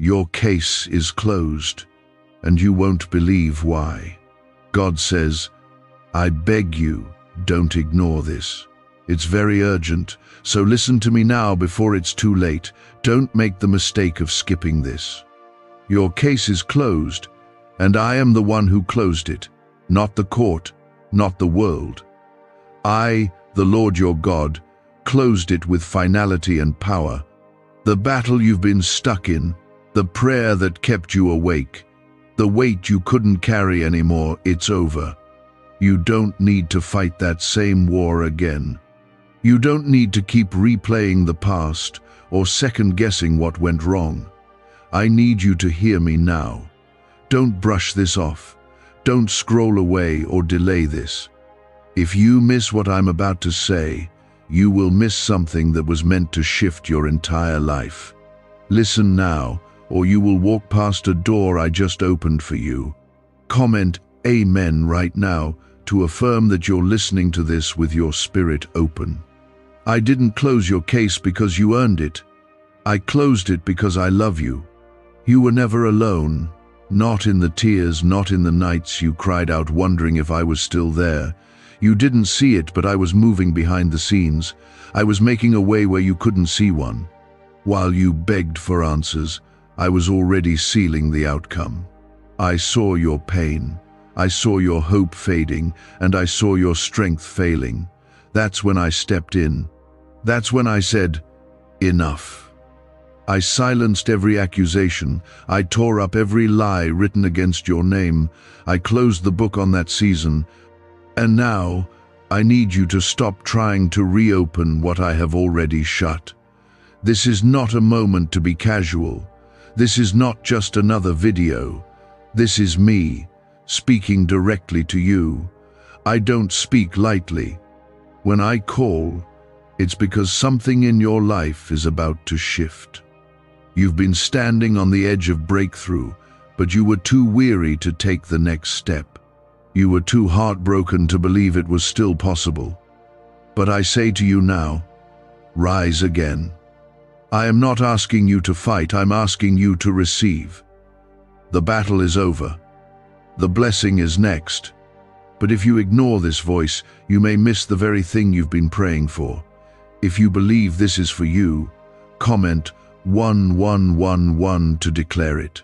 Your case is closed, and you won't believe why. God says, I beg you, don't ignore this. It's very urgent, so listen to me now before it's too late. Don't make the mistake of skipping this. Your case is closed, and I am the one who closed it, not the court, not the world. I, the Lord your God, closed it with finality and power. The battle you've been stuck in, the prayer that kept you awake, the weight you couldn't carry anymore, it's over. You don't need to fight that same war again. You don't need to keep replaying the past or second-guessing what went wrong. I need you to hear me now. Don't brush this off. Don't scroll away or delay this. If you miss what I'm about to say, you will miss something that was meant to shift your entire life. Listen now, or you will walk past a door I just opened for you. Comment Amen right now to affirm that you're listening to this with your spirit open. I didn't close your case because you earned it. I closed it because I love you. You were never alone, not in the tears, not in the nights you cried out wondering if I was still there. You didn't see it, but I was moving behind the scenes. I was making a way where you couldn't see one. While you begged for answers, I was already sealing the outcome. I saw your pain. I saw your hope fading, and I saw your strength failing. That's when I stepped in. That's when I said, enough. I silenced every accusation. I tore up every lie written against your name. I closed the book on that season. And now, I need you to stop trying to reopen what I have already shut. This is not a moment to be casual. This is not just another video. This is me, speaking directly to you. I don't speak lightly. When I call, it's because something in your life is about to shift. You've been standing on the edge of breakthrough, but you were too weary to take the next step. You were too heartbroken to believe it was still possible. But I say to you now, rise again. I am not asking you to fight, I'm asking you to receive. The battle is over. The blessing is next. But if you ignore this voice, you may miss the very thing you've been praying for. If you believe this is for you, comment 1111 to declare it.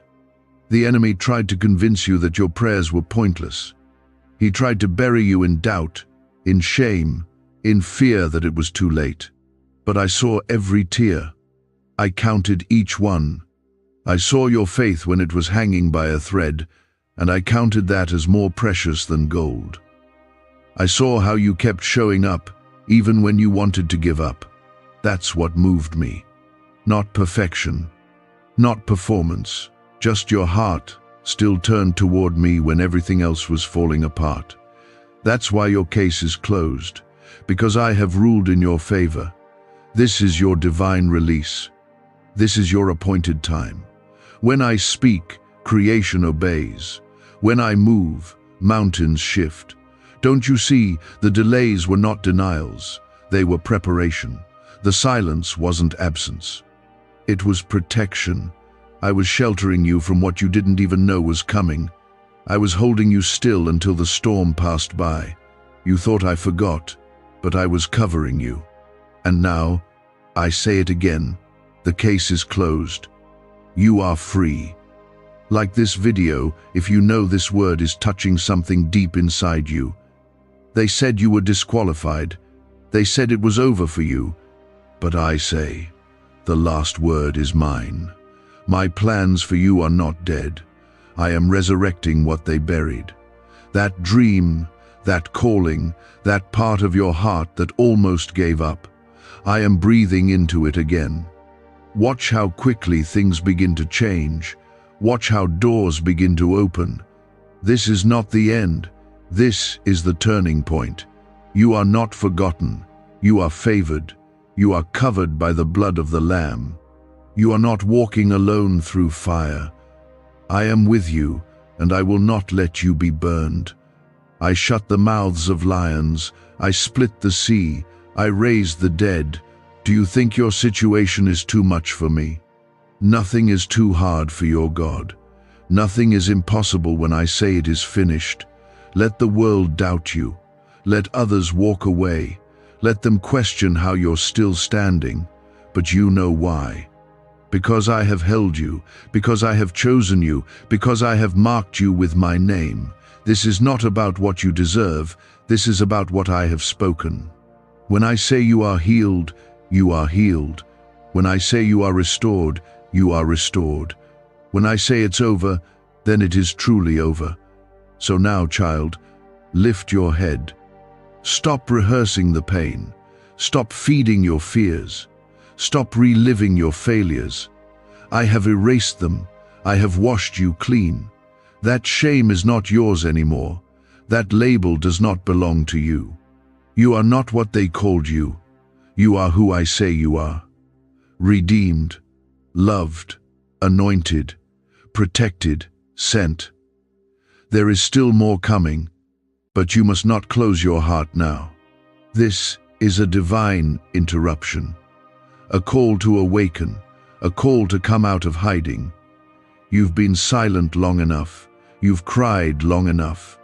The enemy tried to convince you that your prayers were pointless. He tried to bury you in doubt, in shame, in fear that it was too late. But I saw every tear. I counted each one. I saw your faith when it was hanging by a thread, and I counted that as more precious than gold. I saw how you kept showing up, even when you wanted to give up. That's what moved me. Not perfection, not performance, just your heart still turned toward me when everything else was falling apart. That's why your case is closed, because I have ruled in your favor. This is your divine release. This is your appointed time. When I speak, creation obeys. When I move, mountains shift. Don't you see, the delays were not denials, they were preparation. The silence wasn't absence. It was protection. I was sheltering you from what you didn't even know was coming. I was holding you still until the storm passed by. You thought I forgot, but I was covering you. And now, I say it again, the case is closed. You are free. Like this video, if you know this word is touching something deep inside you. They said you were disqualified. They said it was over for you. But I say, the last word is mine. My plans for you are not dead. I am resurrecting what they buried. That dream, that calling, that part of your heart that almost gave up. I am breathing into it again. Watch how quickly things begin to change. Watch how doors begin to open. This is not the end. This is the turning point. You are not forgotten. You are favored. You are covered by the blood of the Lamb. You are not walking alone through fire. I am with you, and I will not let you be burned. I shut the mouths of lions. I split the sea. I raised the dead. Do you think your situation is too much for me? Nothing is too hard for your God. Nothing is impossible when I say it is finished. Let the world doubt you. Let others walk away. Let them question how you're still standing. But you know why. Because I have held you, because I have chosen you, because I have marked you with my name. This is not about what you deserve, this is about what I have spoken. When I say you are healed, you are healed. When I say you are restored, you are restored. When I say it's over, then it is truly over. So now, child, lift your head. Stop rehearsing the pain. Stop feeding your fears. Stop reliving your failures. I have erased them. I have washed you clean. That shame is not yours anymore. That label does not belong to you. You are not what they called you. You are who I say you are. Redeemed, loved, anointed, protected, sent. There is still more coming, but you must not close your heart now. This is a divine interruption, a call to awaken, a call to come out of hiding. You've been silent long enough. You've cried long enough.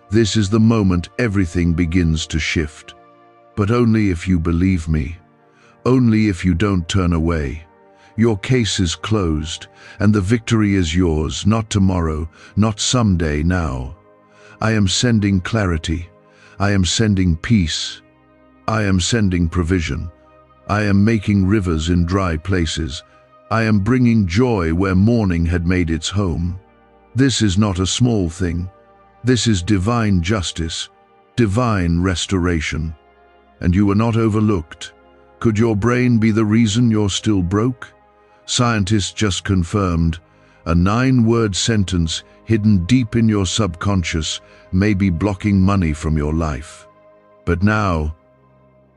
This is the moment everything begins to shift. But only if you believe me. Only if you don't turn away. Your case is closed, and the victory is yours, not tomorrow, not someday, now. I am sending clarity. I am sending peace. I am sending provision. I am making rivers in dry places. I am bringing joy where mourning had made its home. This is not a small thing. This is divine justice, divine restoration. And you were not overlooked. Could your brain be the reason you're still broke? Scientists just confirmed a 9-word sentence hidden deep in your subconscious may be blocking money from your life. But now,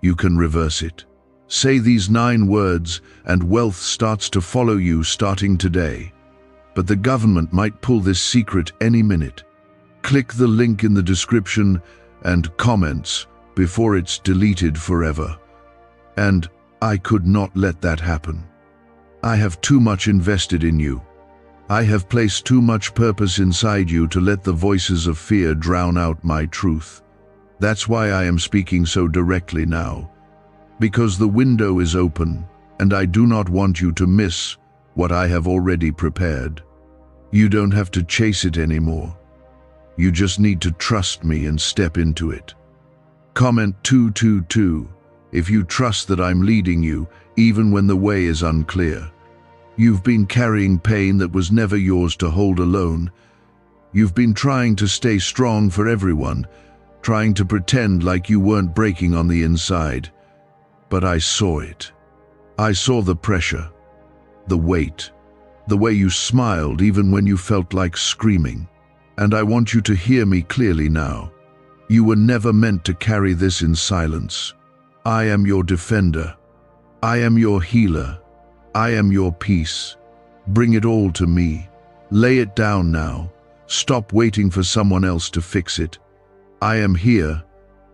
you can reverse it. Say these 9 words and wealth starts to follow you starting today. But the government might pull this secret any minute. Click the link in the description and comments before it's deleted forever. And I could not let that happen. I have too much invested in you. I have placed too much purpose inside you to let the voices of fear drown out my truth. That's why I am speaking so directly now. Because the window is open, and I do not want you to miss what I have already prepared. You don't have to chase it anymore. You just need to trust me and step into it. Comment 222 if you trust that I'm leading you, even when the way is unclear. You've been carrying pain that was never yours to hold alone. You've been trying to stay strong for everyone, trying to pretend like you weren't breaking on the inside. But I saw it. I saw the pressure, the weight, the way you smiled even when you felt like screaming. And I want you to hear me clearly now. You were never meant to carry this in silence. I am your defender. I am your healer. I am your peace. Bring it all to me. Lay it down now. Stop waiting for someone else to fix it. I am here,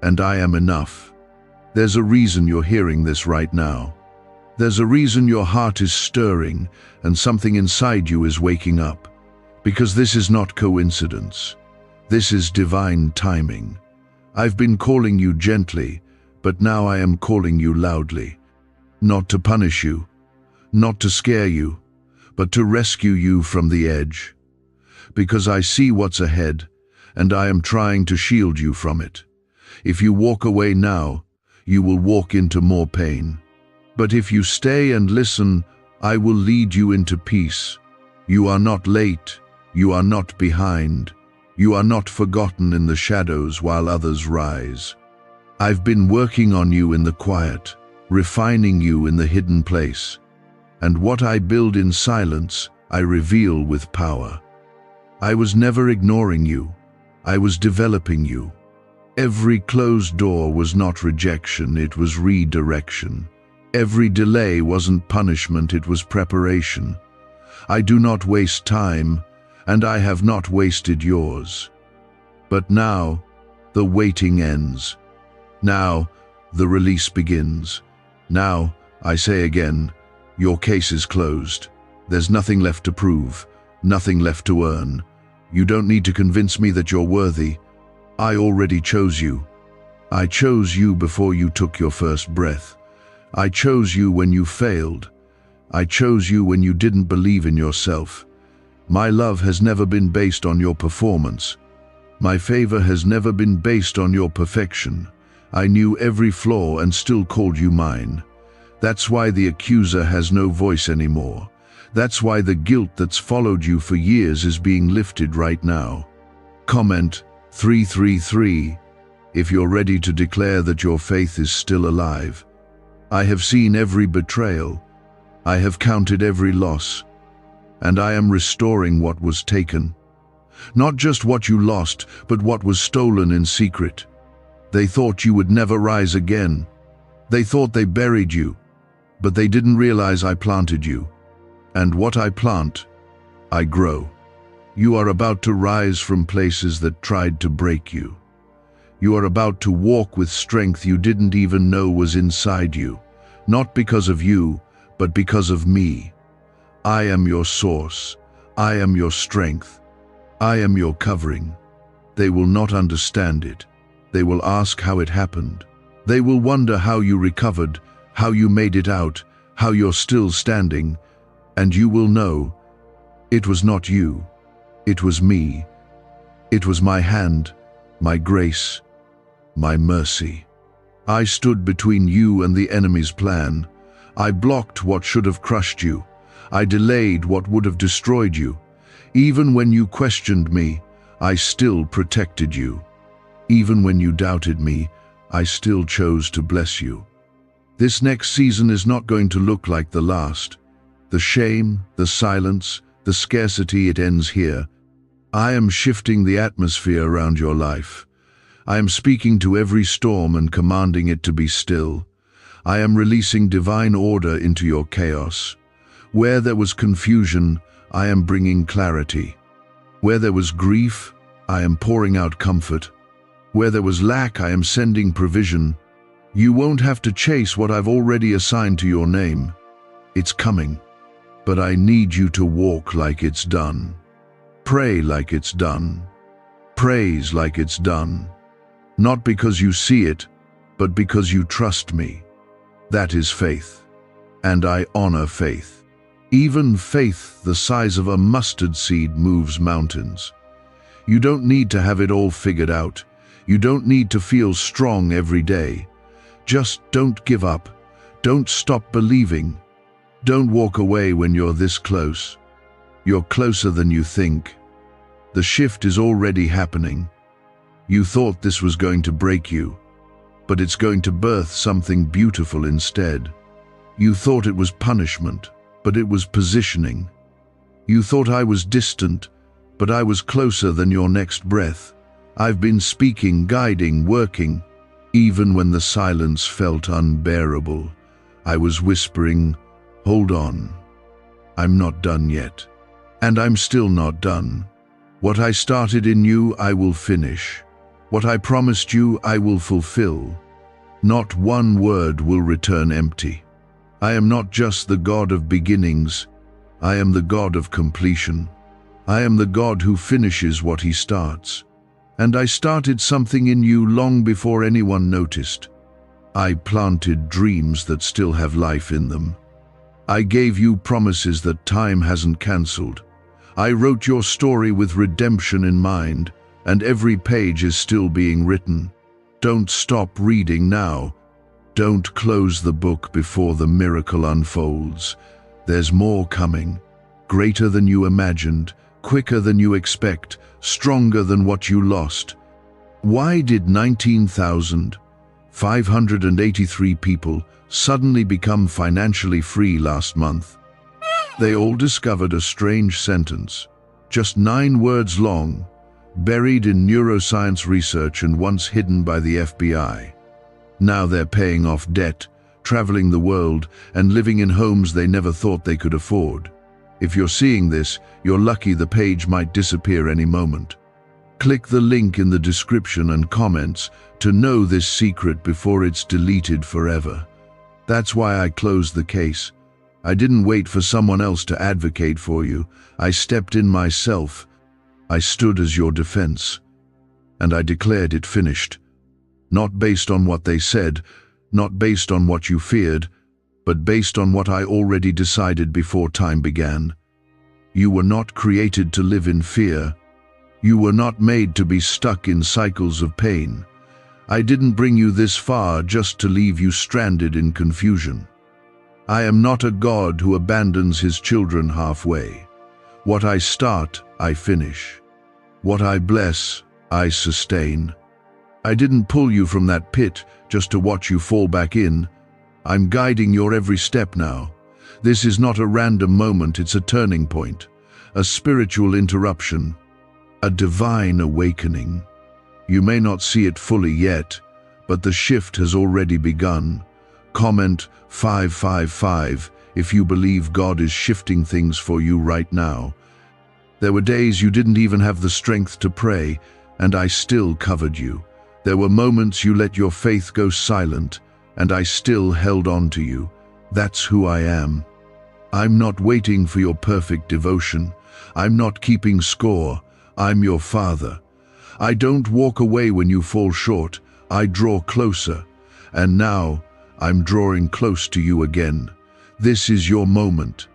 and I am enough. There's a reason you're hearing this right now. There's a reason your heart is stirring and something inside you is waking up. Because this is not coincidence. This is divine timing. I've been calling you gently, but now I am calling you loudly. Not to punish you, not to scare you, but to rescue you from the edge. Because I see what's ahead, and I am trying to shield you from it. If you walk away now, you will walk into more pain. But if you stay and listen, I will lead you into peace. You are not late. You are not behind. You are not forgotten in the shadows while others rise. I've been working on you in the quiet, refining you in the hidden place. And what I build in silence, I reveal with power. I was never ignoring you. I was developing you. Every closed door was not rejection, it was redirection. Every delay wasn't punishment, it was preparation. I do not waste time, and I have not wasted yours. But now, the waiting ends. Now, the release begins. Now, I say again, your case is closed. There's nothing left to prove, nothing left to earn. You don't need to convince me that you're worthy. I already chose you. I chose you before you took your first breath. I chose you when you failed. I chose you when you didn't believe in yourself. My love has never been based on your performance. My favor has never been based on your perfection. I knew every flaw and still called you mine. That's why the accuser has no voice anymore. That's why the guilt that's followed you for years is being lifted right now. Comment 333 if you're ready to declare that your faith is still alive. I have seen every betrayal. I have counted every loss. And I am restoring what was taken. Not just what you lost, but what was stolen in secret. They thought you would never rise again. They thought they buried you, but they didn't realize I planted you. And what I plant, I grow. You are about to rise from places that tried to break you. You are about to walk with strength you didn't even know was inside you, not because of you, but because of me. I am your source. I am your strength. I am your covering. They will not understand it. They will ask how it happened. They will wonder how you recovered, how you made it out, how you're still standing, and you will know, it was not you, it was me. It was my hand, my grace, my mercy. I stood between you and the enemy's plan. I blocked what should have crushed you. I delayed what would have destroyed you. Even when you questioned me, I still protected you. Even when you doubted me, I still chose to bless you. This next season is not going to look like the last. The shame, the silence, the scarcity, it ends here. I am shifting the atmosphere around your life. I am speaking to every storm and commanding it to be still. I am releasing divine order into your chaos. Where there was confusion, I am bringing clarity. Where there was grief, I am pouring out comfort. Where there was lack, I am sending provision. You won't have to chase what I've already assigned to your name. It's coming. But I need you to walk like it's done. Pray like it's done. Praise like it's done. Not because you see it, but because you trust me. That is faith. And I honor faith. Even faith the size of a mustard seed moves mountains. You don't need to have it all figured out. You don't need to feel strong every day. Just don't give up. Don't stop believing. Don't walk away when you're this close. You're closer than you think. The shift is already happening. You thought this was going to break you, but it's going to birth something beautiful instead. You thought it was punishment, but it was positioning. You thought I was distant, but I was closer than your next breath. I've been speaking, guiding, working. Even when the silence felt unbearable, I was whispering, hold on. I'm not done yet. And I'm still not done. What I started in you, I will finish. What I promised you, I will fulfill. Not one word will return empty. I am not just the God of beginnings. I am the God of completion. I am the God who finishes what he starts. And I started something in you long before anyone noticed. I planted dreams that still have life in them. I gave you promises that time hasn't cancelled. I wrote your story with redemption in mind, and every page is still being written. Don't stop reading now. Don't close the book before the miracle unfolds. There's more coming, greater than you imagined, quicker than you expect, stronger than what you lost. Why did 19,583 people suddenly become financially free last month? They all discovered a strange sentence, just 9 words long, buried in neuroscience research and once hidden by the FBI. Now they're paying off debt, traveling the world, and living in homes they never thought they could afford. If you're seeing this, you're lucky. The page might disappear any moment. Click the link in the description and comments to know this secret before it's deleted forever. That's why I closed the case. I didn't wait for someone else to advocate for you. I stepped in myself. I stood as your defense. And I declared it finished. Not based on what they said, not based on what you feared, but based on what I already decided before time began. You were not created to live in fear. You were not made to be stuck in cycles of pain. I didn't bring you this far just to leave you stranded in confusion. I am not a God who abandons his children halfway. What I start, I finish. What I bless, I sustain. I didn't pull you from that pit just to watch you fall back in. I'm guiding your every step now. This is not a random moment, it's a turning point, a spiritual interruption, a divine awakening. You may not see it fully yet, but the shift has already begun. Comment 555 if you believe God is shifting things for you right now. There were days you didn't even have the strength to pray, and I still covered you. There were moments you let your faith go silent, and I still held on to you. That's who I am. I'm not waiting for your perfect devotion. I'm not keeping score. I'm your Father. I don't walk away when you fall short. I draw closer. And now, I'm drawing close to you again. This is your moment.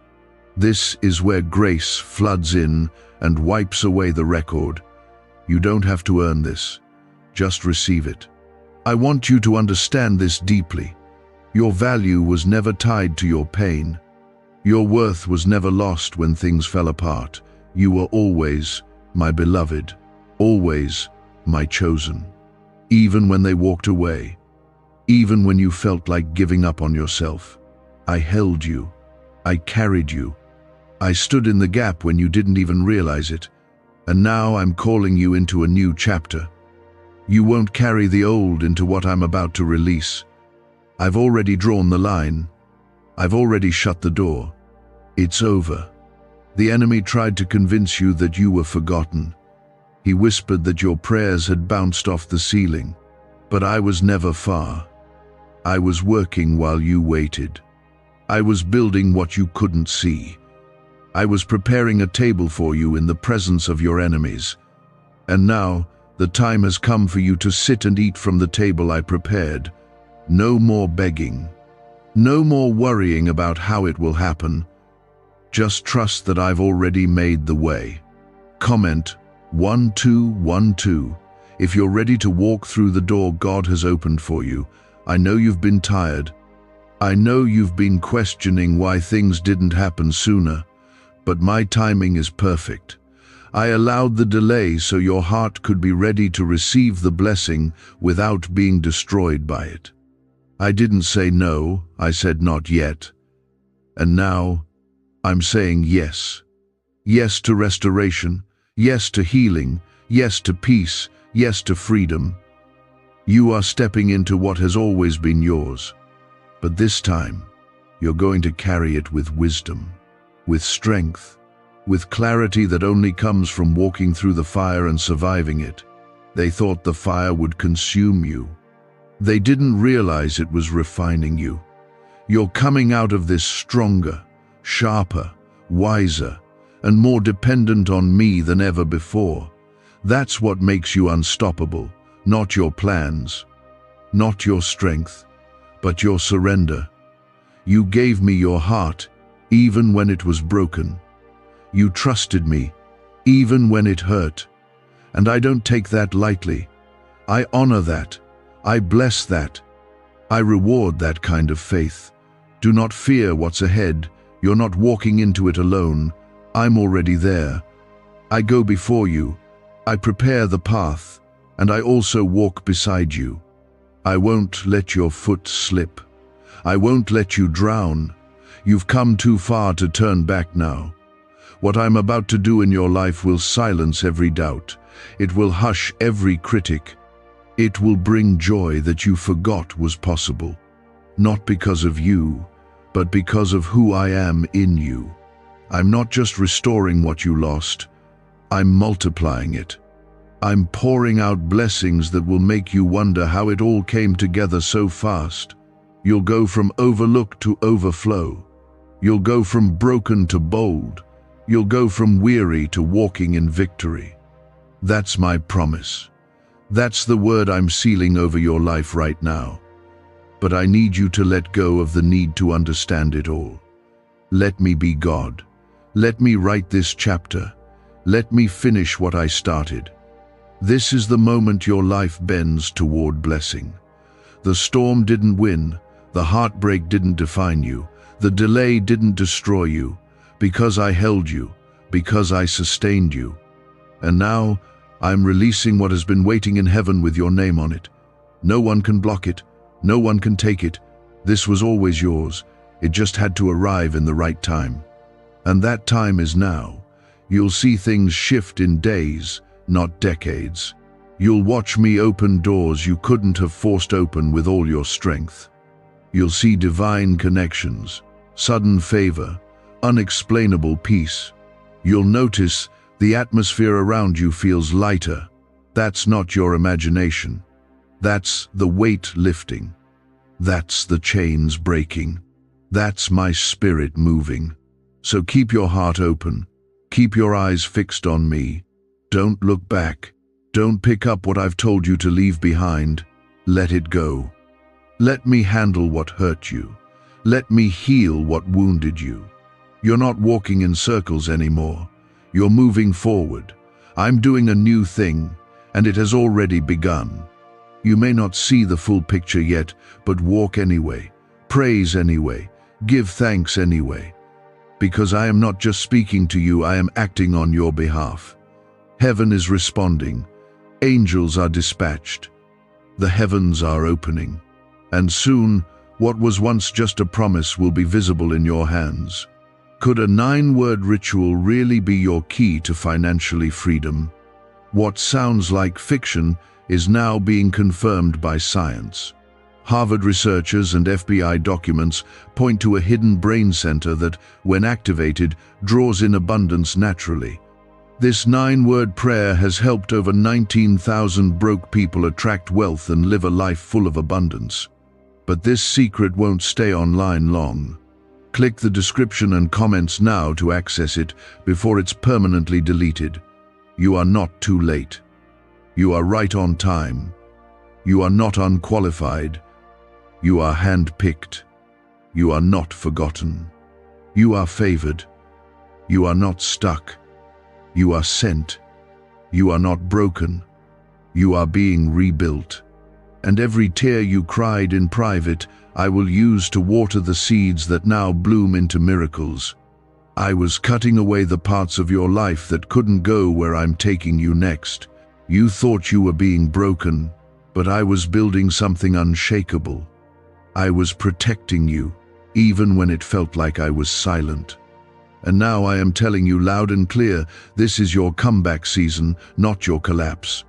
This is where grace floods in and wipes away the record. You don't have to earn this. Just receive it. I want you to understand this deeply. Your value was never tied to your pain. Your worth was never lost when things fell apart. You were always my beloved, always my chosen. Even when they walked away, even when you felt like giving up on yourself, I held you. I carried you. I stood in the gap when you didn't even realize it. And now I'm calling you into a new chapter. You won't carry the old into what I'm about to release. I've already drawn the line. I've already shut the door. It's over. The enemy tried to convince you that you were forgotten. He whispered that your prayers had bounced off the ceiling. But I was never far. I was working while you waited. I was building what you couldn't see. I was preparing a table for you in the presence of your enemies. And now, the time has come for you to sit and eat from the table I prepared. No more begging. No more worrying about how it will happen. Just trust that I've already made the way. Comment 1212 if you're ready to walk through the door God has opened for you. I know you've been tired. I know you've been questioning why things didn't happen sooner, but my timing is perfect. I allowed the delay so your heart could be ready to receive the blessing without being destroyed by it. I didn't say no, I said not yet. And now, I'm saying yes. Yes to restoration, yes to healing, yes to peace, yes to freedom. You are stepping into what has always been yours. But this time, you're going to carry it with wisdom, with strength, with clarity that only comes from walking through the fire and surviving it. They thought the fire would consume you. They didn't realize it was refining you. You're coming out of this stronger, sharper, wiser, and more dependent on me than ever before. That's what makes you unstoppable, not your plans, not your strength, but your surrender. You gave me your heart, even when it was broken. You trusted me, even when it hurt. And I don't take that lightly. I honor that. I bless that. I reward that kind of faith. Do not fear what's ahead. You're not walking into it alone. I'm already there. I go before you. I prepare the path, and I also walk beside you. I won't let your foot slip. I won't let you drown. You've come too far to turn back now. What I'm about to do in your life will silence every doubt. It will hush every critic. It will bring joy that you forgot was possible. Not because of you, but because of who I am in you. I'm not just restoring what you lost. I'm multiplying it. I'm pouring out blessings that will make you wonder how it all came together so fast. You'll go from overlook to overflow. You'll go from broken to bold. You'll go from weary to walking in victory. That's my promise. That's the word I'm sealing over your life right now. But I need you to let go of the need to understand it all. Let me be God. Let me write this chapter. Let me finish what I started. This is the moment your life bends toward blessing. The storm didn't win. The heartbreak didn't define you. The delay didn't destroy you. Because I held you. Because I sustained you. And now, I'm releasing what has been waiting in heaven with your name on it. No one can block it. No one can take it. This was always yours. It just had to arrive in the right time. And that time is now. You'll see things shift in days, not decades. You'll watch me open doors you couldn't have forced open with all your strength. You'll see divine connections, sudden favor, unexplainable peace. You'll notice the atmosphere around you feels lighter. That's not your imagination. That's the weight lifting. That's the chains breaking. That's my spirit moving. So keep your heart open. Keep your eyes fixed on me. Don't look back. Don't pick up what I've told you to leave behind. Let it go. Let me handle what hurt you. Let me heal what wounded you. You're not walking in circles anymore. You're moving forward. I'm doing a new thing, and it has already begun. You may not see the full picture yet, but walk anyway. Praise anyway. Give thanks anyway. Because I am not just speaking to you, I am acting on your behalf. Heaven is responding. Angels are dispatched. The heavens are opening. And soon, what was once just a promise will be visible in your hands. Could a 9-word ritual really be your key to financially freedom? What sounds like fiction is now being confirmed by science. Harvard researchers and FBI documents point to a hidden brain center that, when activated, draws in abundance naturally. This 9-word prayer has helped over 19,000 broke people attract wealth and live a life full of abundance. But this secret won't stay online long. Click the description and comments now to access it before it's permanently deleted. You are not too late. You are right on time. You are not unqualified. You are handpicked. You are not forgotten. You are favored. You are not stuck. You are sent. You are not broken. You are being rebuilt. And every tear you cried in private, I will use to water the seeds that now bloom into miracles. I was cutting away the parts of your life that couldn't go where I'm taking you next. You thought you were being broken, but I was building something unshakable. I was protecting you, even when it felt like I was silent. And now I am telling you loud and clear, this is your comeback season, not your collapse.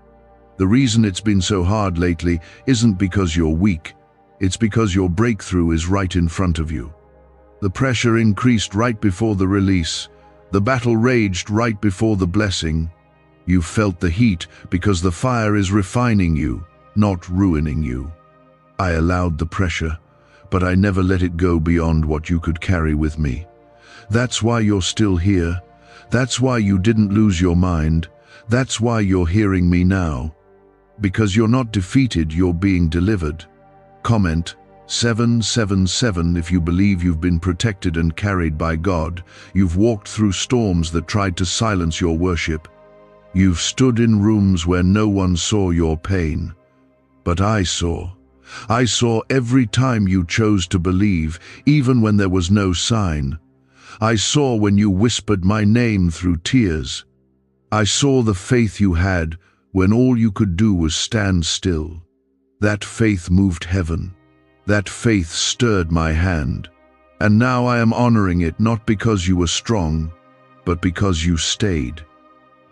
The reason it's been so hard lately isn't because you're weak. It's because your breakthrough is right in front of you. The pressure increased right before the release. The battle raged right before the blessing. You felt the heat because the fire is refining you, not ruining you. I allowed the pressure, but I never let it go beyond what you could carry with me. That's why you're still here. That's why you didn't lose your mind. That's why you're hearing me now. Because you're not defeated, you're being delivered. Comment 777 if you believe you've been protected and carried by God. You've walked through storms that tried to silence your worship. You've stood in rooms where no one saw your pain. But I saw. I saw every time you chose to believe, even when there was no sign. I saw when you whispered my name through tears. I saw the faith you had when all you could do was stand still. That faith moved heaven. That faith stirred my hand. And now I am honoring it not because you were strong, but because you stayed.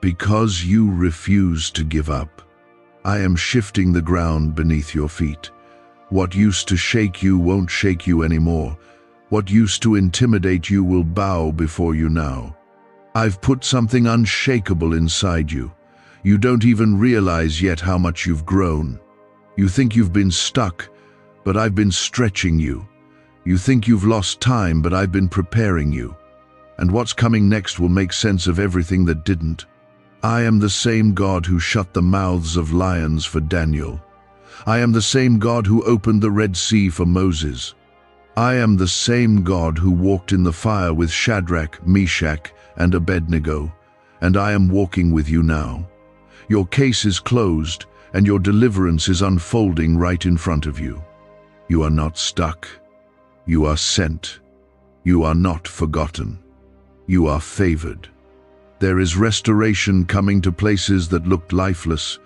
Because you refused to give up. I am shifting the ground beneath your feet. What used to shake you won't shake you anymore. What used to intimidate you will bow before you now. I've put something unshakable inside you. You don't even realize yet how much you've grown. You think you've been stuck, but I've been stretching you. You think you've lost time, but I've been preparing you. And what's coming next will make sense of everything that didn't. I am the same God who shut the mouths of lions for Daniel. I am the same God who opened the Red Sea for Moses. I am the same God who walked in the fire with Shadrach, Meshach, and Abednego, and I am walking with you now. Your case is closed, and your deliverance is unfolding right in front of you. You are not stuck. You are sent. You are not forgotten. You are favored. There is restoration coming to places that looked lifeless.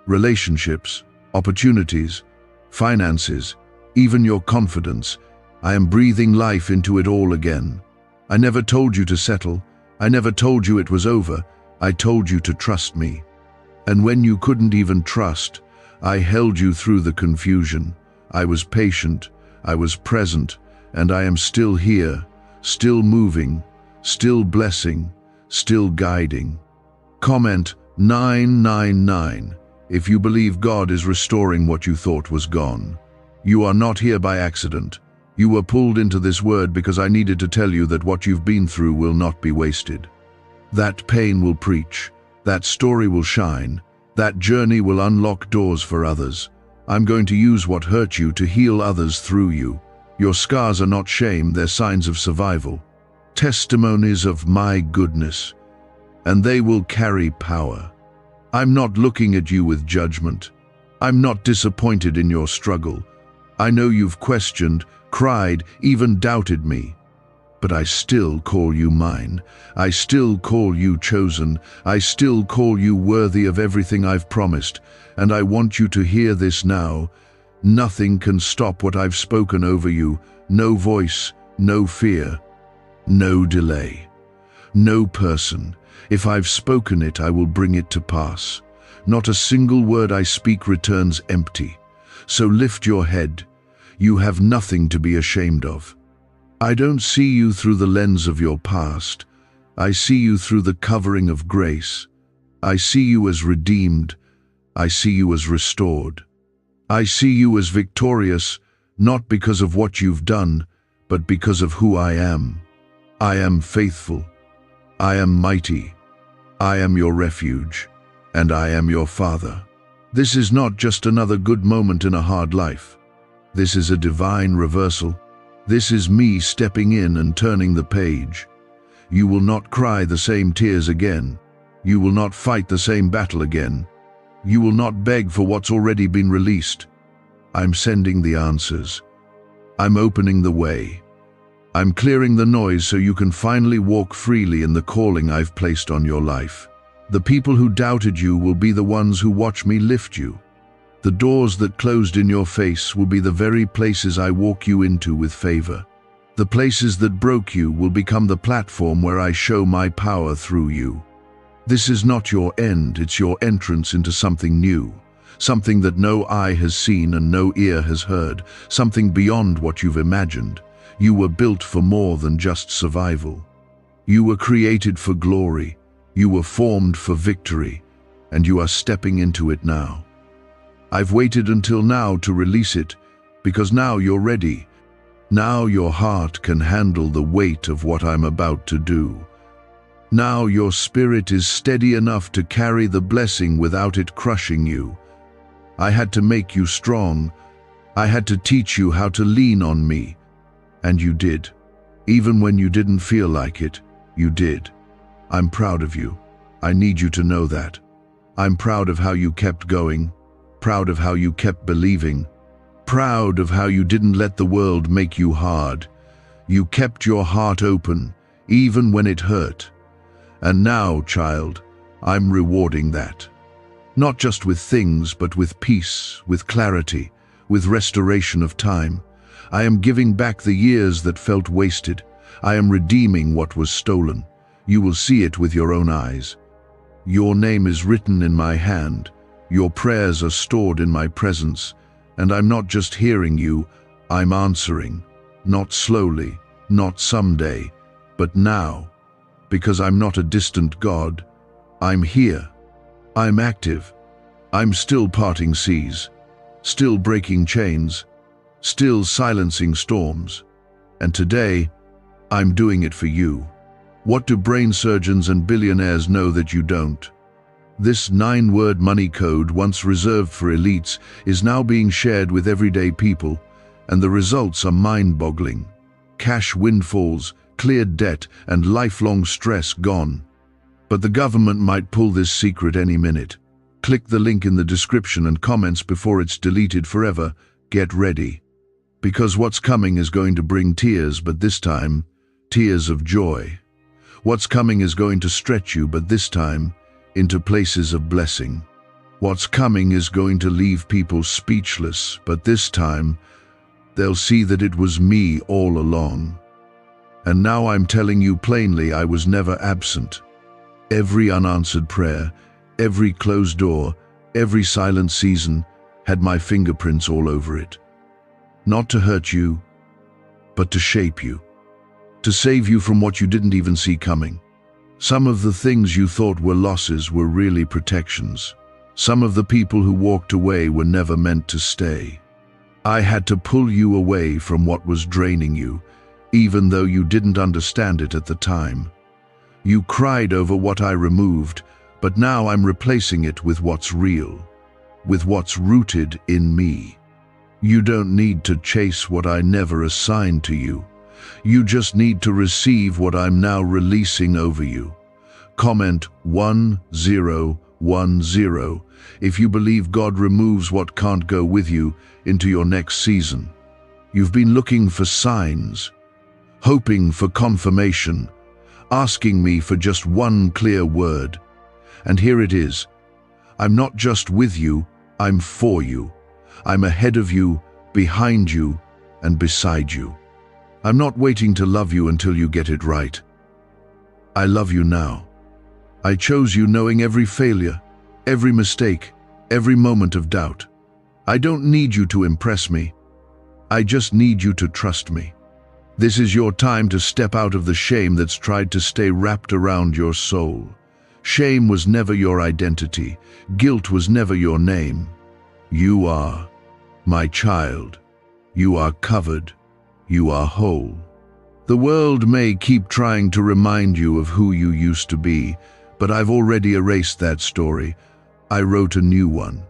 Relationships, opportunities, finances, even your confidence. I am breathing life into it all again. I never told you to settle. I never told you it was over. I told you to trust me. And when you couldn't even trust, I held you through the confusion. I was patient, I was present, and I am still here, still moving, still blessing, still guiding. Comment 999 if you believe God is restoring what you thought was gone. You are not here by accident. You were pulled into this word because I needed to tell you that what you've been through will not be wasted. That pain will preach. That story will shine. That journey will unlock doors for others. I'm going to use what hurt you to heal others through you. Your scars are not shame, they're signs of survival. Testimonies of my goodness. And they will carry power. I'm not looking at you with judgment. I'm not disappointed in your struggle. I know you've questioned, cried, even doubted me. But I still call you mine. I still call you chosen. I still call you worthy of everything I've promised. And I want you to hear this now. Nothing can stop what I've spoken over you. No voice, no fear, no delay, no person. If I've spoken it, I will bring it to pass. Not a single word I speak returns empty. So lift your head. You have nothing to be ashamed of. I don't see you through the lens of your past. I see you through the covering of grace. I see you as redeemed. I see you as restored. I see you as victorious, not because of what you've done, but because of who I am. I am faithful. I am mighty. I am your refuge, and I am your Father. This is not just another good moment in a hard life. This is a divine reversal. This is me stepping in and turning the page. You will not cry the same tears again. You will not fight the same battle again. You will not beg for what's already been released. I'm sending the answers. I'm opening the way. I'm clearing the noise so you can finally walk freely in the calling I've placed on your life. The people who doubted you will be the ones who watch me lift you. The doors that closed in your face will be the very places I walk you into with favor. The places that broke you will become the platform where I show my power through you. This is not your end, it's your entrance into something new. Something that no eye has seen and no ear has heard. Something beyond what you've imagined. You were built for more than just survival. You were created for glory. You were formed for victory. And you are stepping into it now. I've waited until now to release it, because now you're ready. Now your heart can handle the weight of what I'm about to do. Now your spirit is steady enough to carry the blessing without it crushing you. I had to make you strong. I had to teach you how to lean on me. And you did. Even when you didn't feel like it, you did. I'm proud of you. I need you to know that. I'm proud of how you kept going. Proud of how you kept believing. Proud of how you didn't let the world make you hard. You kept your heart open, even when it hurt. And now, child, I'm rewarding that. Not just with things, but with peace, with clarity, with restoration of time. I am giving back the years that felt wasted. I am redeeming what was stolen. You will see it with your own eyes. Your name is written in my hand. Your prayers are stored in my presence, and I'm not just hearing you, I'm answering. Not slowly, not someday, but now. Because I'm not a distant God. I'm here. I'm active. I'm still parting seas, still breaking chains, still silencing storms. And today, I'm doing it for you. What do brain surgeons and billionaires know that you don't? This 9-word money code, once reserved for elites, is now being shared with everyday people, and the results are mind-boggling. Cash windfalls, cleared debt, and lifelong stress gone. But the government might pull this secret any minute. Click the link in the description and comments before it's deleted forever. Get ready. Because what's coming is going to bring tears, but this time, tears of joy. What's coming is going to stretch you, but this time, into places of blessing. What's coming is going to leave people speechless, but this time, they'll see that it was me all along. And now I'm telling you plainly, I was never absent. Every unanswered prayer, every closed door, every silent season had my fingerprints all over it. Not to hurt you, but to shape you. To save you from what you didn't even see coming. Some of the things you thought were losses were really protections. Some of the people who walked away were never meant to stay. I had to pull you away from what was draining you, even though you didn't understand it at the time. You cried over what I removed, but now I'm replacing it with what's real, with what's rooted in me. You don't need to chase what I never assigned to you. You just need to receive what I'm now releasing over you. Comment 1010 if you believe God removes what can't go with you into your next season. You've been looking for signs, hoping for confirmation, asking me for just one clear word. And here it is. I'm not just with you, I'm for you. I'm ahead of you, behind you, and beside you. I'm not waiting to love you until you get it right. I love you now. I chose you knowing every failure, every mistake, every moment of doubt. I don't need you to impress me. I just need you to trust me. This is your time to step out of the shame that's tried to stay wrapped around your soul. Shame was never your identity. Guilt was never your name. You are my child. You are covered. You are whole. The world may keep trying to remind you of who you used to be, but I've already erased that story. I wrote a new one.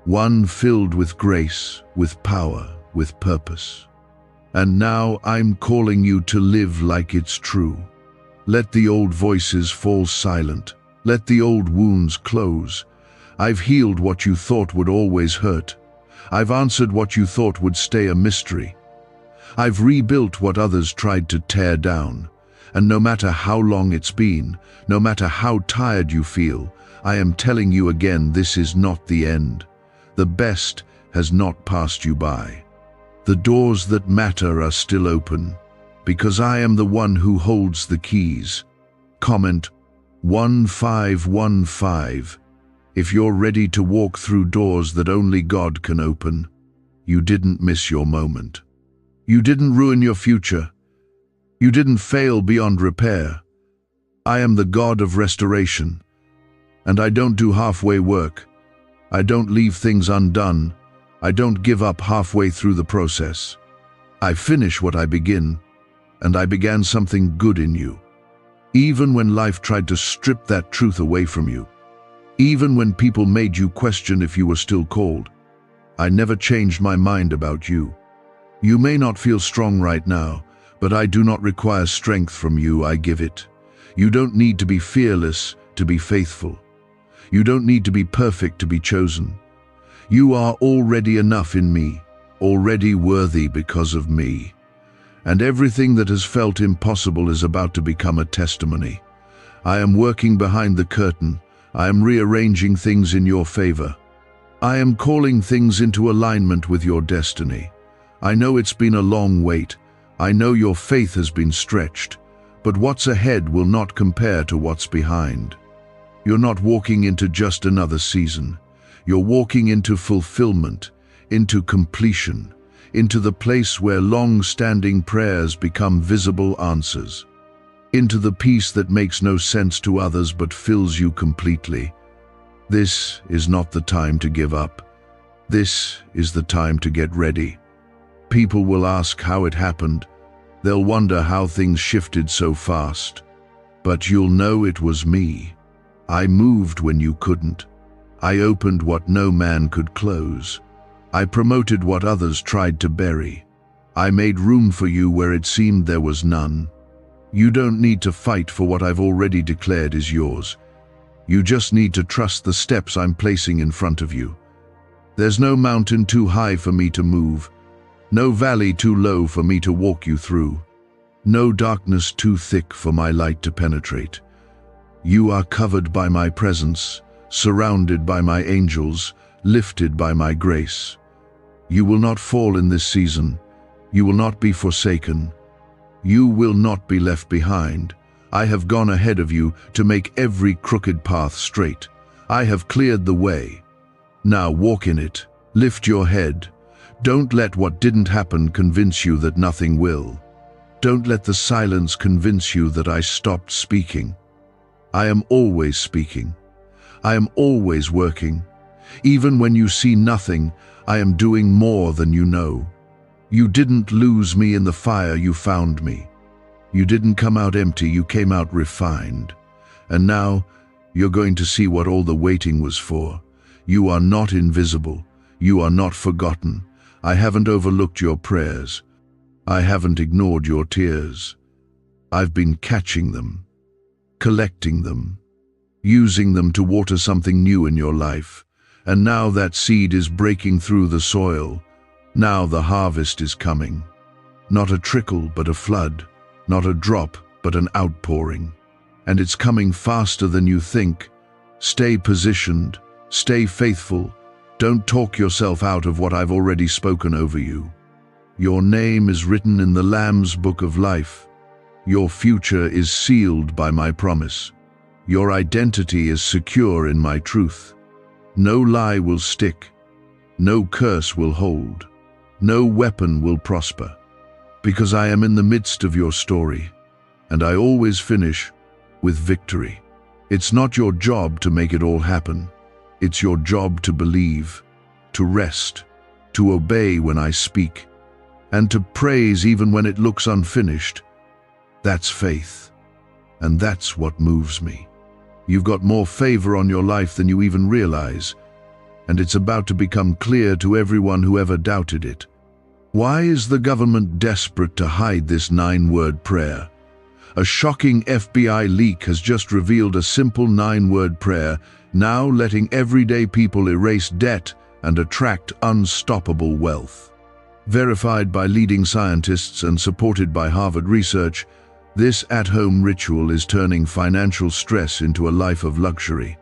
One filled with grace, with power, with purpose. And now I'm calling you to live like it's true. Let the old voices fall silent. Let the old wounds close. I've healed what you thought would always hurt. I've answered what you thought would stay a mystery. I've rebuilt what others tried to tear down. And no matter how long it's been, no matter how tired you feel, I am telling you again, this is not the end. The best has not passed you by. The doors that matter are still open, because I am the one who holds the keys. Comment 1515 if you're ready to walk through doors that only God can open. You didn't miss your moment. You didn't ruin your future. You didn't fail beyond repair. I am the God of restoration, and I don't do halfway work. I don't leave things undone. I don't give up halfway through the process. I finish what I begin, and I began something good in you. Even when life tried to strip that truth away from you, even when people made you question if you were still called, I never changed my mind about you. You may not feel strong right now, but I do not require strength from you, I give it. You don't need to be fearless to be faithful. You don't need to be perfect to be chosen. You are already enough in me, already worthy because of me. And everything that has felt impossible is about to become a testimony. I am working behind the curtain. I am rearranging things in your favor. I am calling things into alignment with your destiny. I know it's been a long wait. I know your faith has been stretched, but what's ahead will not compare to what's behind. You're not walking into just another season. You're walking into fulfillment, into completion, into the place where long-standing prayers become visible answers, into the peace that makes no sense to others but fills you completely. This is not the time to give up. This is the time to get ready. People will ask how it happened. They'll wonder how things shifted so fast. But you'll know it was me. I moved when you couldn't. I opened what no man could close. I promoted what others tried to bury. I made room for you where it seemed there was none. You don't need to fight for what I've already declared is yours. You just need to trust the steps I'm placing in front of you. There's no mountain too high for me to move, no valley too low for me to walk you through, no darkness too thick for my light to penetrate. You are covered by my presence, surrounded by my angels, lifted by my grace. You will not fall in this season. You will not be forsaken. You will not be left behind. I have gone ahead of you to make every crooked path straight. I have cleared the way. Now walk in it. Lift your head. Don't let what didn't happen convince you that nothing will. Don't let the silence convince you that I stopped speaking. I am always speaking. I am always working. Even when you see nothing, I am doing more than you know. You didn't lose me in the fire, you found me. You didn't come out empty, you came out refined. And now, you're going to see what all the waiting was for. You are not invisible. You are not forgotten. I haven't overlooked your prayers. I haven't ignored your tears. I've been catching them, collecting them, using them to water something new in your life. And now that seed is breaking through the soil. Now the harvest is coming. Not a trickle, but a flood. Not a drop, but an outpouring. And it's coming faster than you think. Stay positioned. Stay faithful. Don't talk yourself out of what I've already spoken over you. Your name is written in the Lamb's book of life. Your future is sealed by my promise. Your identity is secure in my truth. No lie will stick. No curse will hold. No weapon will prosper. Because I am in the midst of your story, and I always finish with victory. It's not your job to make it all happen. It's your job to believe, to rest, to obey when I speak, and to praise even when it looks unfinished. That's faith, and that's what moves me. You've got more favor on your life than you even realize, and it's about to become clear to everyone who ever doubted it. Why is the government desperate to hide this 9-word prayer? A shocking FBI leak has just revealed a simple 9-word prayer, now letting everyday people erase debt and attract unstoppable wealth. Verified by leading scientists and supported by Harvard research, this at-home ritual is turning financial stress into a life of luxury.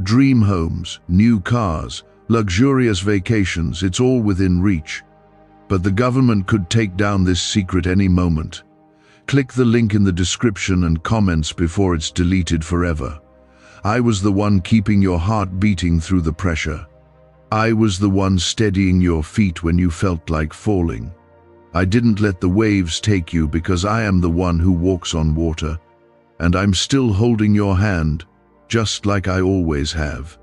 Dream homes, new cars, luxurious vacations, it's all within reach. But the government could take down this secret any moment. Click the link in the description and comments before it's deleted forever. I was the one keeping your heart beating through the pressure. I was the one steadying your feet when you felt like falling. I didn't let the waves take you because I am the one who walks on water. And I'm still holding your hand, just like I always have.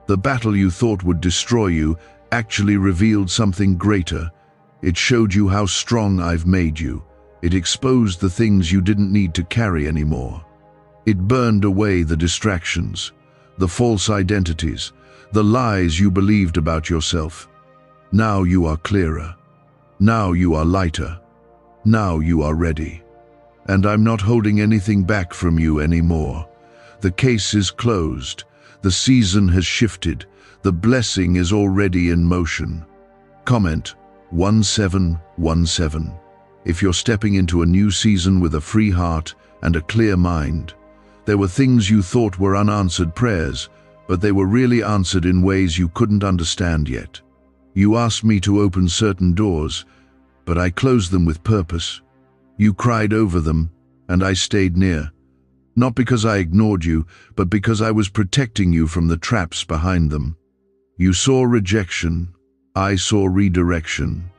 The battle you thought would destroy you actually revealed something greater. It showed you how strong I've made you. It exposed the things you didn't need to carry anymore. It burned away the distractions, the false identities, the lies you believed about yourself. Now you are clearer. Now you are lighter. Now you are ready. And I'm not holding anything back from you anymore. The case is closed. The season has shifted. The blessing is already in motion. Comment 1717. If you're stepping into a new season with a free heart and a clear mind. There were things you thought were unanswered prayers, but they were really answered in ways you couldn't understand yet. You asked me to open certain doors, but I closed them with purpose. You cried over them, and I stayed near. Not because I ignored you, but because I was protecting you from the traps behind them. You saw rejection, I saw redirection.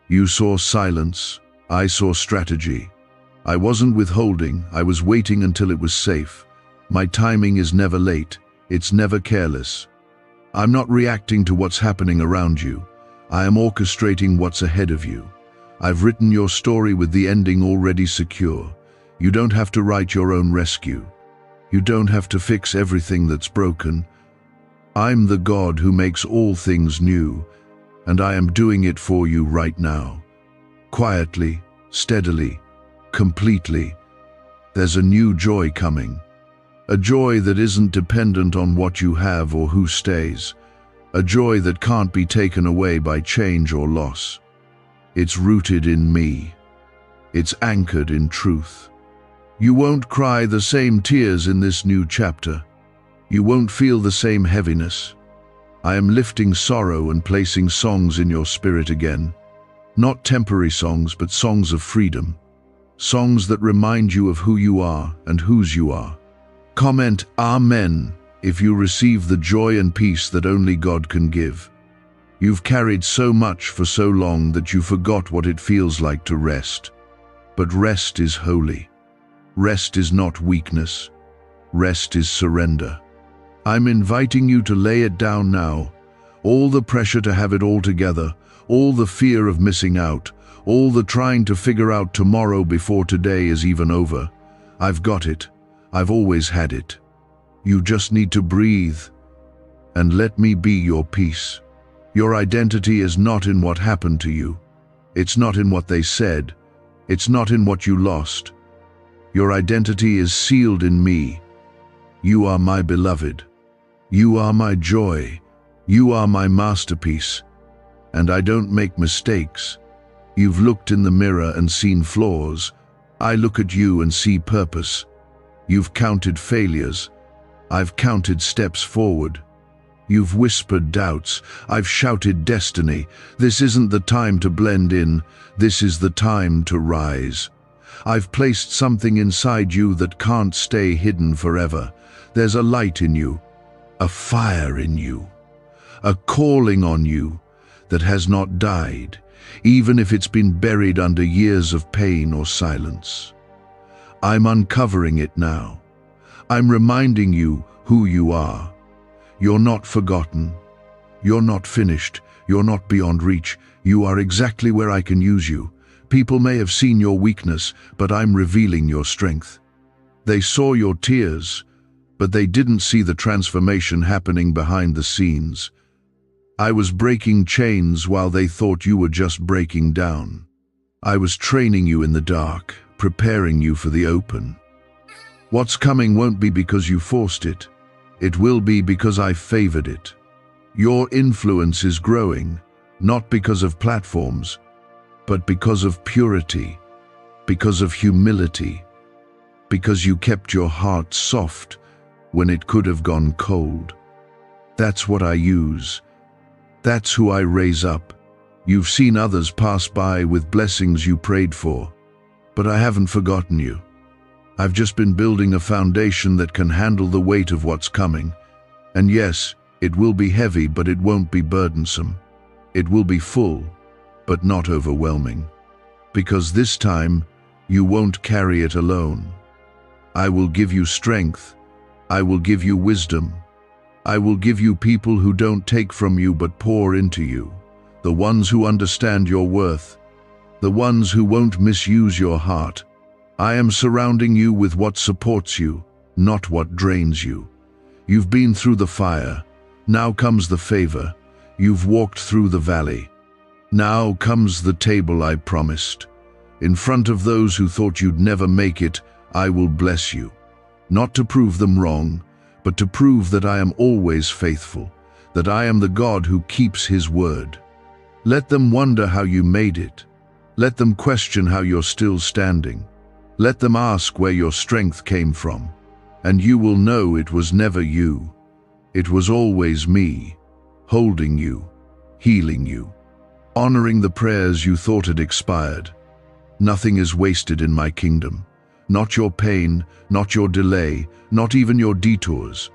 You saw silence, I saw strategy. I wasn't withholding, I was waiting until it was safe. My timing is never late, it's never careless. I'm not reacting to what's happening around you. I am orchestrating what's ahead of you. I've written your story with the ending already secure. You don't have to write your own rescue. You don't have to fix everything that's broken. I'm the God who makes all things new, and I am doing it for you right now. Quietly, steadily, completely. There's a new joy coming. A joy that isn't dependent on what you have or who stays. A joy that can't be taken away by change or loss. It's rooted in me. It's anchored in truth. You won't cry the same tears in this new chapter. You won't feel the same heaviness. I am lifting sorrow and placing songs in your spirit again. Not temporary songs, but songs of freedom. Songs that remind you of who you are and whose you are. Comment Amen if you receive the joy and peace that only God can give. You've carried so much for so long that you forgot what it feels like to rest. But rest is holy. Rest is not weakness. Rest is surrender. I'm inviting you to lay it down now. All the pressure to have it all together, all the fear of missing out, all the trying to figure out tomorrow before today is even over. I've got it. I've always had it. You just need to breathe and let me be your peace. Your identity is not in what happened to you. It's not in what they said. It's not in what you lost. Your identity is sealed in me. You are my beloved. You are my joy. You are my masterpiece. And I don't make mistakes. You've looked in the mirror and seen flaws. I look at you and see purpose. You've counted failures. I've counted steps forward. You've whispered doubts. I've shouted destiny. This isn't the time to blend in. This is the time to rise. I've placed something inside you that can't stay hidden forever. There's a light in you, a fire in you, a calling on you that has not died, even if it's been buried under years of pain or silence. I'm uncovering it now. I'm reminding you who you are. You're not forgotten. You're not finished. You're not beyond reach. You are exactly where I can use you. People may have seen your weakness, but I'm revealing your strength. They saw your tears, but they didn't see the transformation happening behind the scenes. I was breaking chains while they thought you were just breaking down. I was training you in the dark, preparing you for the open. What's coming won't be because you forced it. It will be because I favored it. Your influence is growing, not because of platforms, but because of purity, because of humility, because you kept your heart soft when it could have gone cold. That's what I use. That's who I raise up. You've seen others pass by with blessings you prayed for, but I haven't forgotten you. I've just been building a foundation that can handle the weight of what's coming. And yes, it will be heavy, but it won't be burdensome. It will be full, but not overwhelming. Because this time, you won't carry it alone. I will give you strength. I will give you wisdom. I will give you people who don't take from you but pour into you. The ones who understand your worth. The ones who won't misuse your heart. I am surrounding you with what supports you, not what drains you. You've been through the fire. Now comes the favor. You've walked through the valley. Now comes the table I promised. In front of those who thought you'd never make it, I will bless you. Not to prove them wrong, but to prove that I am always faithful, that I am the God who keeps his word. Let them wonder how you made it. Let them question how you're still standing. Let them ask where your strength came from, and you will know it was never you. It was always me, holding you, healing you, honoring the prayers you thought had expired. Nothing is wasted in my kingdom. Not your pain, not your delay, not even your detours.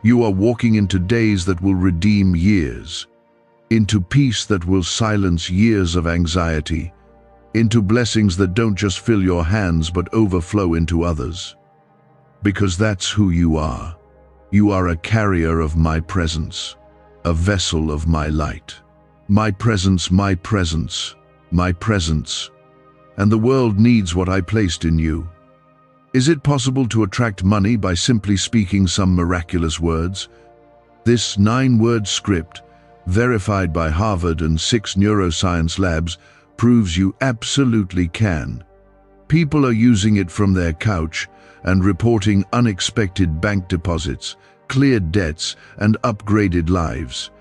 You are walking into days that will redeem years, into peace that will silence years of anxiety, into blessings that don't just fill your hands but overflow into others. Because that's who you are. You are a carrier of my presence, a vessel of my light. My presence, my presence, and the world needs what I placed in you. Is it possible to attract money by simply speaking some miraculous words? This 9-word script, verified by Harvard and 6 neuroscience labs, proves you absolutely can. People are using it from their couch and reporting unexpected bank deposits, cleared debts, and upgraded lives.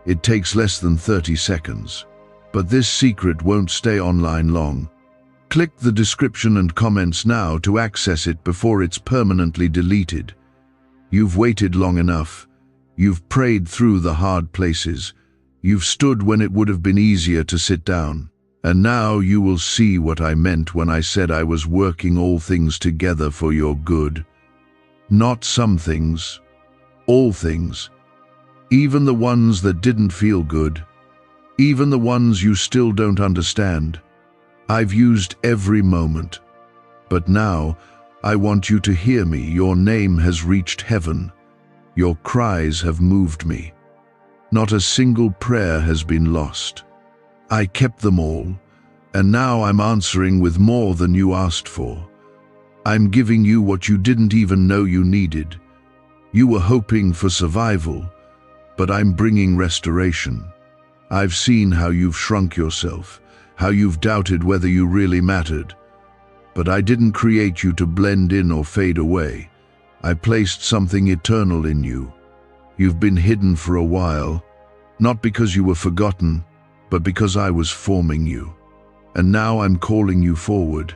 It takes less than 30 seconds. But this secret won't stay online long. Click the description and comments now to access it before it's permanently deleted. You've waited long enough. You've prayed through the hard places. You've stood when it would have been easier to sit down. And now you will see what I meant when I said I was working all things together for your good. Not some things, all things. Even the ones that didn't feel good. Even the ones you still don't understand. I've used every moment. But now, I want you to hear me. Your name has reached heaven. Your cries have moved me. Not a single prayer has been lost. I kept them all, and now I'm answering with more than you asked for. I'm giving you what you didn't even know you needed. You were hoping for survival, but I'm bringing restoration. I've seen how you've shrunk yourself, how you've doubted whether you really mattered. But I didn't create you to blend in or fade away. I placed something eternal in you. You've been hidden for a while, not because you were forgotten, but because I was forming you. And now I'm calling you forward.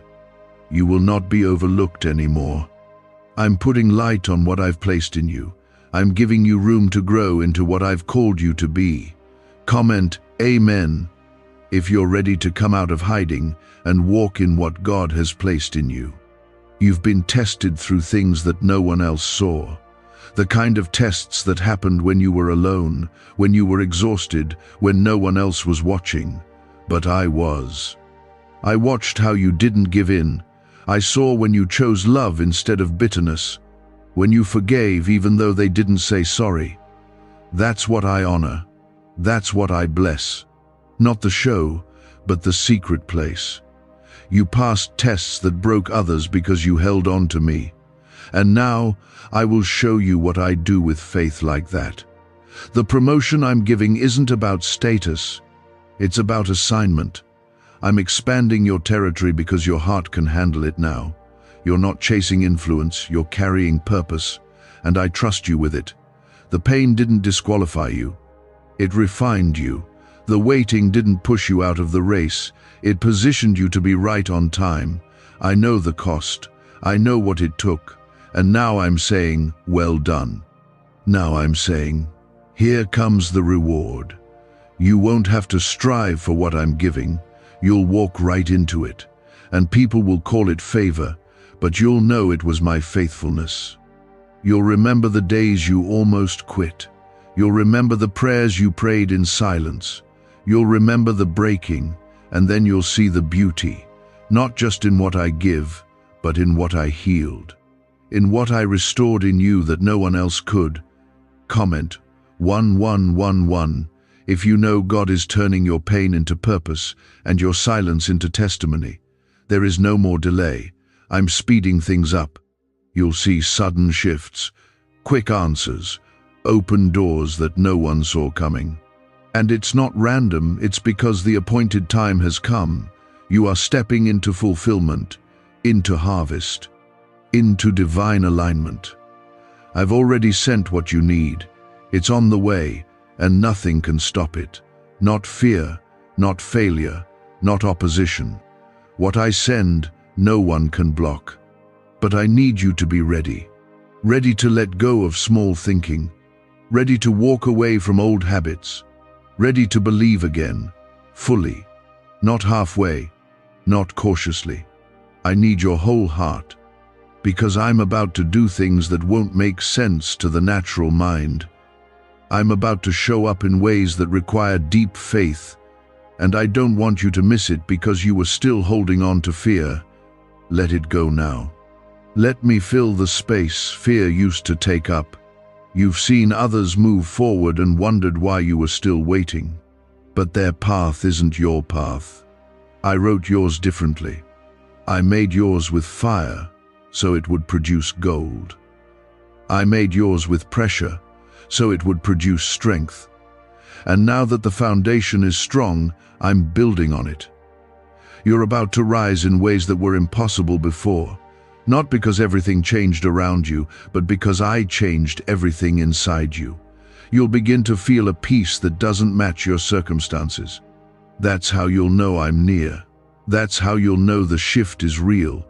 You will not be overlooked anymore. I'm putting light on what I've placed in you. I'm giving you room to grow into what I've called you to be. Comment Amen if you're ready to come out of hiding and walk in what God has placed in you. You've been tested through things that no one else saw. The kind of tests that happened when you were alone, when you were exhausted, when no one else was watching. But I was. I watched how you didn't give in. I saw when you chose love instead of bitterness, when you forgave even though they didn't say sorry. That's what I honor. That's what I bless. Not the show, but the secret place. You passed tests that broke others because you held on to me. And now, I will show you what I do with faith like that. The promotion I'm giving isn't about status. It's about assignment. I'm expanding your territory because your heart can handle it now. You're not chasing influence, you're carrying purpose, and I trust you with it. The pain didn't disqualify you. It refined you. The waiting didn't push you out of the race. It positioned you to be right on time. I know the cost. I know what it took. And now I'm saying, well done. Now I'm saying, here comes the reward. You won't have to strive for what I'm giving. You'll walk right into it. And people will call it favor, but you'll know it was my faithfulness. You'll remember the days you almost quit. You'll remember the prayers you prayed in silence. You'll remember the breaking, and then you'll see the beauty, not just in what I give, but in what I healed, in what I restored in you that no one else could. Comment 1111 if you know God is turning your pain into purpose and your silence into testimony. There is no more delay. I'm speeding things up. You'll see sudden shifts, quick answers, open doors that no one saw coming. And it's not random, it's because the appointed time has come. You are stepping into fulfillment, into harvest, into divine alignment. I've already sent what you need. It's on the way, and nothing can stop it. Not fear, not failure, not opposition. What I send, no one can block. But I need you to be ready. Ready to let go of small thinking. Ready to walk away from old habits. Ready to believe again, fully, not halfway, not cautiously. I need your whole heart, because I'm about to do things that won't make sense to the natural mind. I'm about to show up in ways that require deep faith, and I don't want you to miss it because you were still holding on to fear. Let it go now. Let me fill the space fear used to take up. You've seen others move forward and wondered why you were still waiting. But their path isn't your path. I wrote yours differently. I made yours with fire, so it would produce gold. I made yours with pressure, so it would produce strength. And now that the foundation is strong, I'm building on it. You're about to rise in ways that were impossible before, not because everything changed around you, but because I changed everything inside you. You'll begin to feel a peace that doesn't match your circumstances. That's how you'll know I'm near. That's how you'll know the shift is real.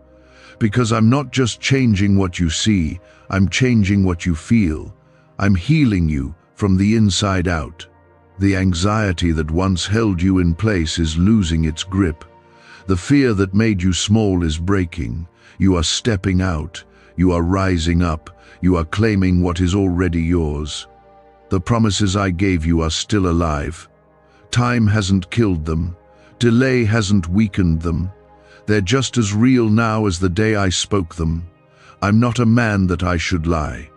Because I'm not just changing what you see, I'm changing what you feel. I'm healing you from the inside out. The anxiety that once held you in place is losing its grip. The fear that made you small is breaking. You are stepping out. You are rising up. You are claiming what is already yours. The promises I gave you are still alive. Time hasn't killed them. Delay hasn't weakened them. They're just as real now as the day I spoke them. I'm not a man that I should lie.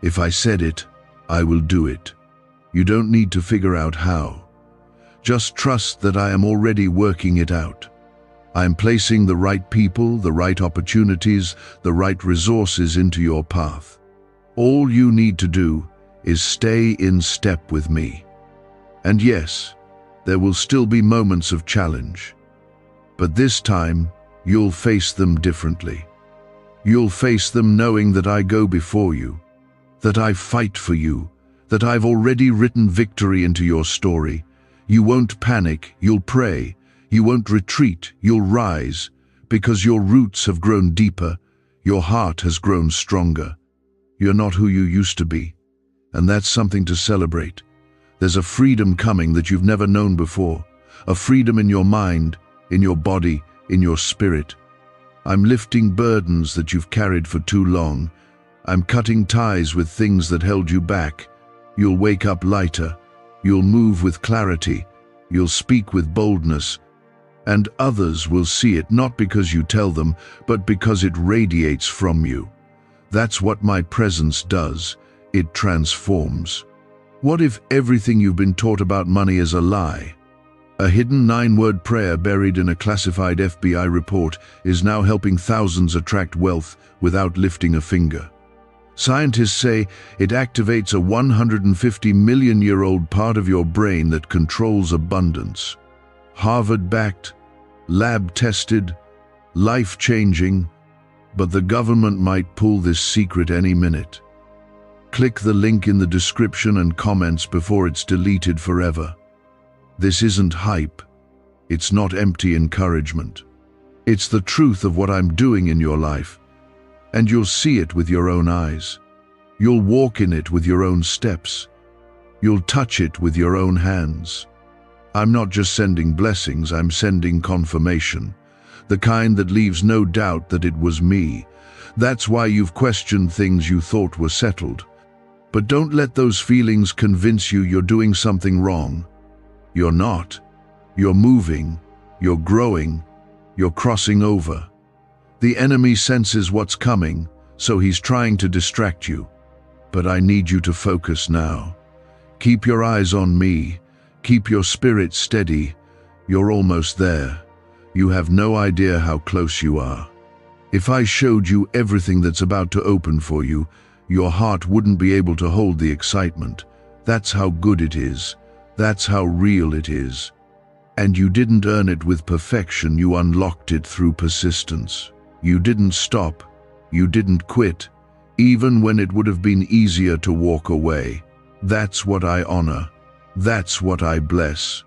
If I said it, I will do it. You don't need to figure out how. Just trust that I am already working it out. I am placing the right people, the right opportunities, the right resources into your path. All you need to do is stay in step with me. And yes, there will still be moments of challenge. But this time, you'll face them differently. You'll face them knowing that I go before you, that I fight for you, that I've already written victory into your story. You won't panic, you'll pray. You won't retreat, you'll rise, because your roots have grown deeper, your heart has grown stronger. You're not who you used to be, and that's something to celebrate. There's a freedom coming that you've never known before, a freedom in your mind, in your body, in your spirit. I'm lifting burdens that you've carried for too long. I'm cutting ties with things that held you back. You'll wake up lighter. You'll move with clarity. You'll speak with boldness. And others will see it not because you tell them, but because it radiates from you. That's what my presence does. It transforms. What if everything you've been taught about money is a lie? A hidden 9-word prayer buried in a classified FBI report is now helping thousands attract wealth without lifting a finger. Scientists say it activates a 150-million-year-old part of your brain that controls abundance. Harvard-backed, lab-tested, life-changing, but the government might pull this secret any minute. Click the link in the description and comments before it's deleted forever. This isn't hype. It's not empty encouragement. It's the truth of what I'm doing in your life, and you'll see it with your own eyes. You'll walk in it with your own steps. You'll touch it with your own hands. I'm not just sending blessings, I'm sending confirmation, the kind that leaves no doubt that it was me. That's why you've questioned things you thought were settled. But don't let those feelings convince you you're doing something wrong. You're not. You're moving, you're growing, you're crossing over. The enemy senses what's coming, so he's trying to distract you. But I need you to focus now. Keep your eyes on me. Keep your spirit steady. You're almost there. You have no idea how close you are. If I showed you everything that's about to open for you, your heart wouldn't be able to hold the excitement. That's how good it is. That's how real it is. And you didn't earn it with perfection, you unlocked it through persistence. You didn't stop. You didn't quit, even when it would have been easier to walk away. That's what I honor. That's what I bless.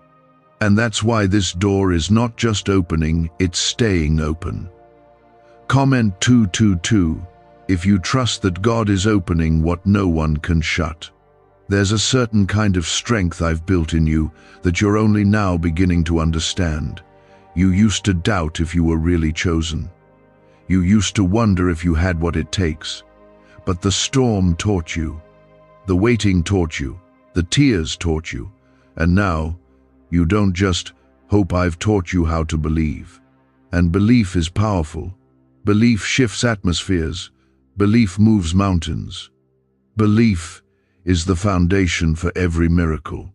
And that's why this door is not just opening, it's staying open. Comment 222 if you trust that God is opening what no one can shut. There's a certain kind of strength I've built in you that you're only now beginning to understand. You used to doubt if you were really chosen. You used to wonder if you had what it takes. But the storm taught you. The waiting taught you. The tears taught you. And now, you don't just hope I've taught you how to believe. And belief is powerful. Belief shifts atmospheres. Belief moves mountains. Belief is the foundation for every miracle.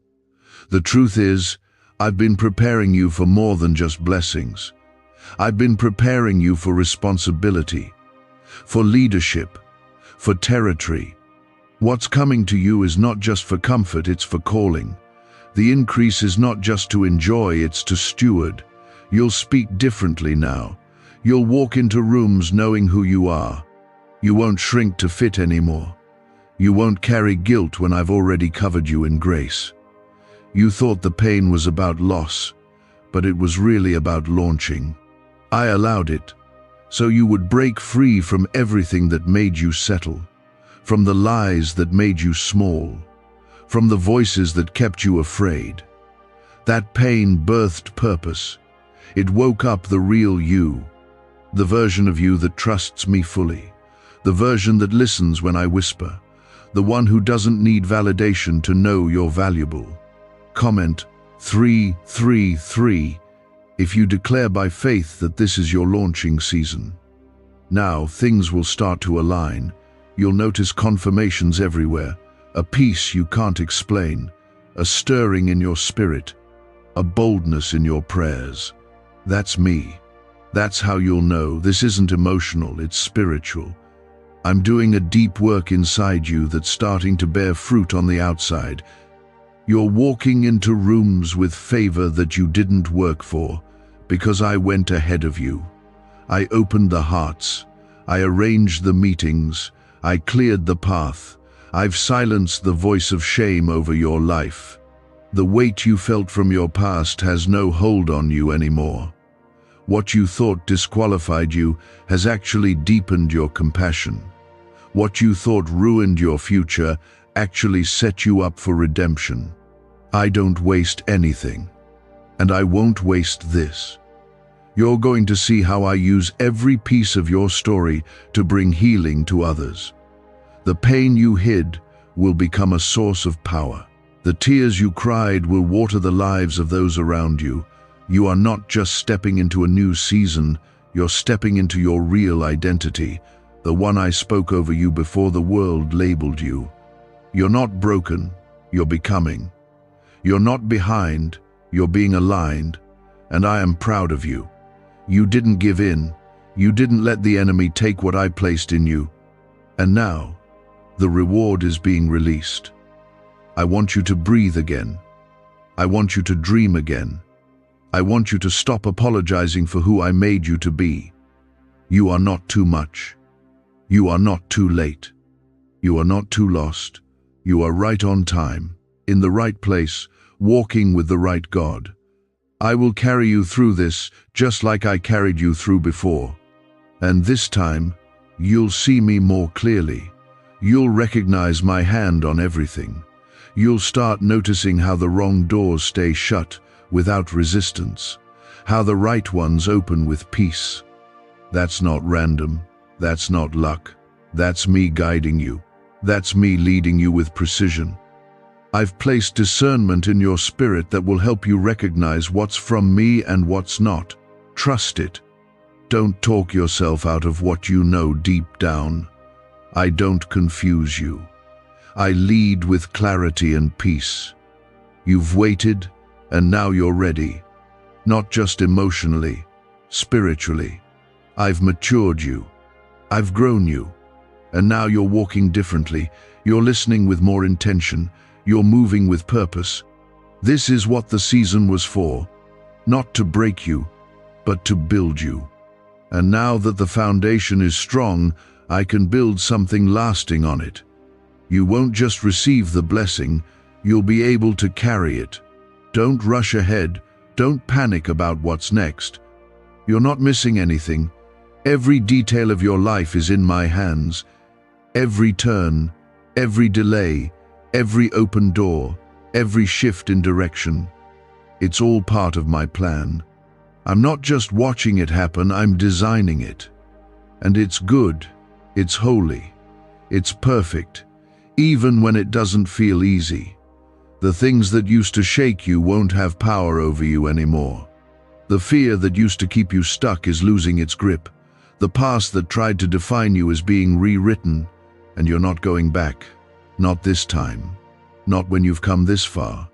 The truth is, I've been preparing you for more than just blessings. I've been preparing you for responsibility, for leadership, for territory. What's coming to you is not just for comfort, it's for calling. The increase is not just to enjoy, it's to steward. You'll speak differently now. You'll walk into rooms knowing who you are. You won't shrink to fit anymore. You won't carry guilt when I've already covered you in grace. You thought the pain was about loss, but it was really about launching. I allowed it, so you would break free from everything that made you settle, from the lies that made you small, from the voices that kept you afraid. That pain birthed purpose. It woke up the real you, the version of you that trusts me fully, the version that listens when I whisper, the one who doesn't need validation to know you're valuable. Comment 333 if you declare by faith that this is your launching season. Now things will start to align. You'll notice confirmations everywhere, a peace you can't explain, a stirring in your spirit, a boldness in your prayers. That's me. That's how you'll know this isn't emotional, it's spiritual. I'm doing a deep work inside you that's starting to bear fruit on the outside. You're walking into rooms with favor that you didn't work for, because I went ahead of you. I opened the hearts. I arranged the meetings. I cleared the path. I've silenced the voice of shame over your life. The weight you felt from your past has no hold on you anymore. What you thought disqualified you has actually deepened your compassion. What you thought ruined your future actually set you up for redemption. I don't waste anything, and I won't waste this. You're going to see how I use every piece of your story to bring healing to others. The pain you hid will become a source of power. The tears you cried will water the lives of those around you. You are not just stepping into a new season, you're stepping into your real identity, the one I spoke over you before the world labeled you. You're not broken, you're becoming. You're not behind, you're being aligned, and I am proud of you. You didn't give in. You didn't let the enemy take what I placed in you. And now, the reward is being released. I want you to breathe again. I want you to dream again. I want you to stop apologizing for who I made you to be. You are not too much. You are not too late. You are not too lost. You are right on time, in the right place, walking with the right God. I will carry you through this just like I carried you through before. And this time, you'll see me more clearly. You'll recognize my hand on everything. You'll start noticing how the wrong doors stay shut without resistance, how the right ones open with peace. That's not random. That's not luck. That's me guiding you. That's me leading you with precision. I've placed discernment in your spirit that will help you recognize what's from me and what's not. Trust it. Don't talk yourself out of what you know deep down. I don't confuse you. I lead with clarity and peace. You've waited, and now you're ready. Not just emotionally, spiritually. I've matured you. I've grown you. And now you're walking differently. You're listening with more intention. You're moving with purpose. This is what the season was for. Not to break you, but to build you. And now that the foundation is strong, I can build something lasting on it. You won't just receive the blessing, you'll be able to carry it. Don't rush ahead. Don't panic about what's next. You're not missing anything. Every detail of your life is in my hands. Every turn, every delay, every open door, every shift in direction. It's all part of my plan. I'm not just watching it happen, I'm designing it. And it's good, it's holy, it's perfect, even when it doesn't feel easy. The things that used to shake you won't have power over you anymore. The fear that used to keep you stuck is losing its grip. The past that tried to define you is being rewritten, and you're not going back. Not this time. Not when you've come this far.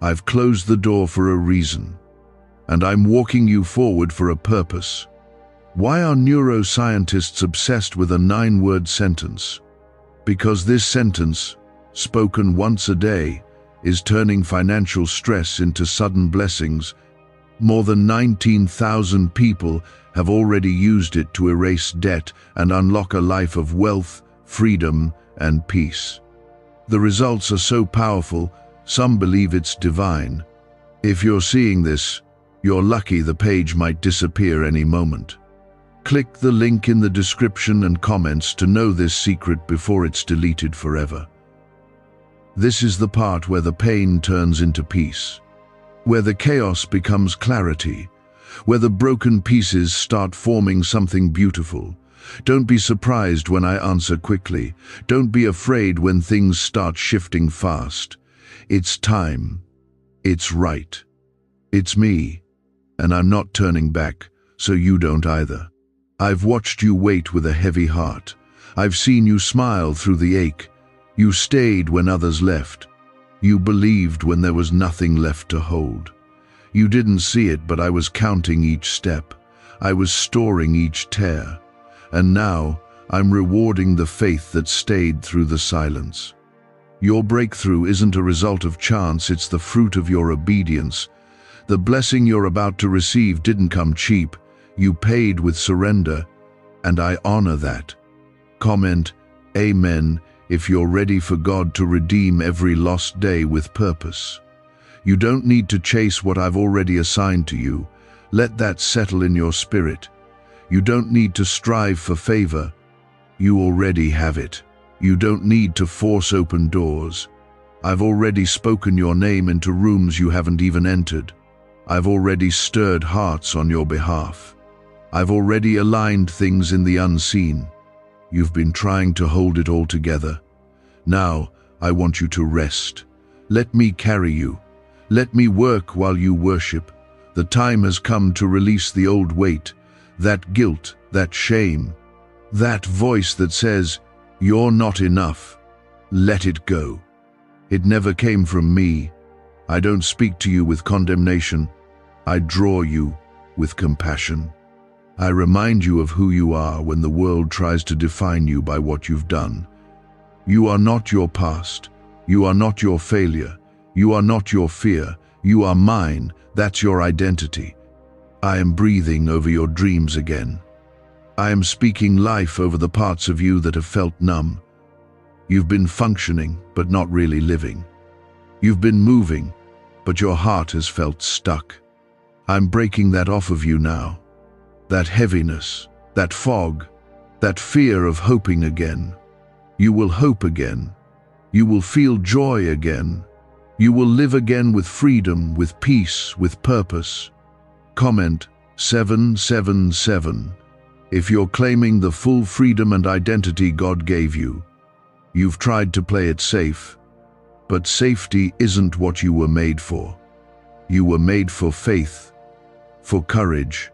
I've closed the door for a reason, and I'm walking you forward for a purpose. Why are neuroscientists obsessed with a 9-word sentence? Because this sentence, spoken once a day, is turning financial stress into sudden blessings. More than 19,000 people have already used it to erase debt and unlock a life of wealth, freedom, and peace. The results are so powerful, some believe it's divine. If you're seeing this, you're lucky. The page might disappear any moment. Click the link in the description and comments to know this secret before it's deleted forever. This is the part where the pain turns into peace, where the chaos becomes clarity, where the broken pieces start forming something beautiful. Don't be surprised when I answer quickly. Don't be afraid when things start shifting fast. It's time. It's right. It's me. And I'm not turning back, so you don't either. I've watched you wait with a heavy heart. I've seen you smile through the ache. You stayed when others left. You believed when there was nothing left to hold. You didn't see it, but I was counting each step. I was storing each tear. And now, I'm rewarding the faith that stayed through the silence. Your breakthrough isn't a result of chance, it's the fruit of your obedience. The blessing you're about to receive didn't come cheap. You paid with surrender, and I honor that. Comment, Amen, if you're ready for God to redeem every lost day with purpose. You don't need to chase what I've already assigned to you. Let that settle in your spirit. You don't need to strive for favor. You already have it. You don't need to force open doors. I've already spoken your name into rooms you haven't even entered. I've already stirred hearts on your behalf. I've already aligned things in the unseen. You've been trying to hold it all together. Now, I want you to rest. Let me carry you. Let me work while you worship. The time has come to release the old weight, that guilt, that shame, that voice that says, "You're not enough." Let it go. It never came from me. I don't speak to you with condemnation. I draw you with compassion. I remind you of who you are when the world tries to define you by what you've done. You are not your past. You are not your failure. You are not your fear. You are mine. That's your identity. I am breathing over your dreams again. I am speaking life over the parts of you that have felt numb. You've been functioning, but not really living. You've been moving, but your heart has felt stuck. I'm breaking that off of you now. That heaviness, that fog, that fear of hoping again. You will hope again. You will feel joy again. You will live again with freedom, with peace, with purpose. Comment 777. If you're claiming the full freedom and identity God gave you, you've tried to play it safe. But safety isn't what you were made for. You were made for faith, for courage,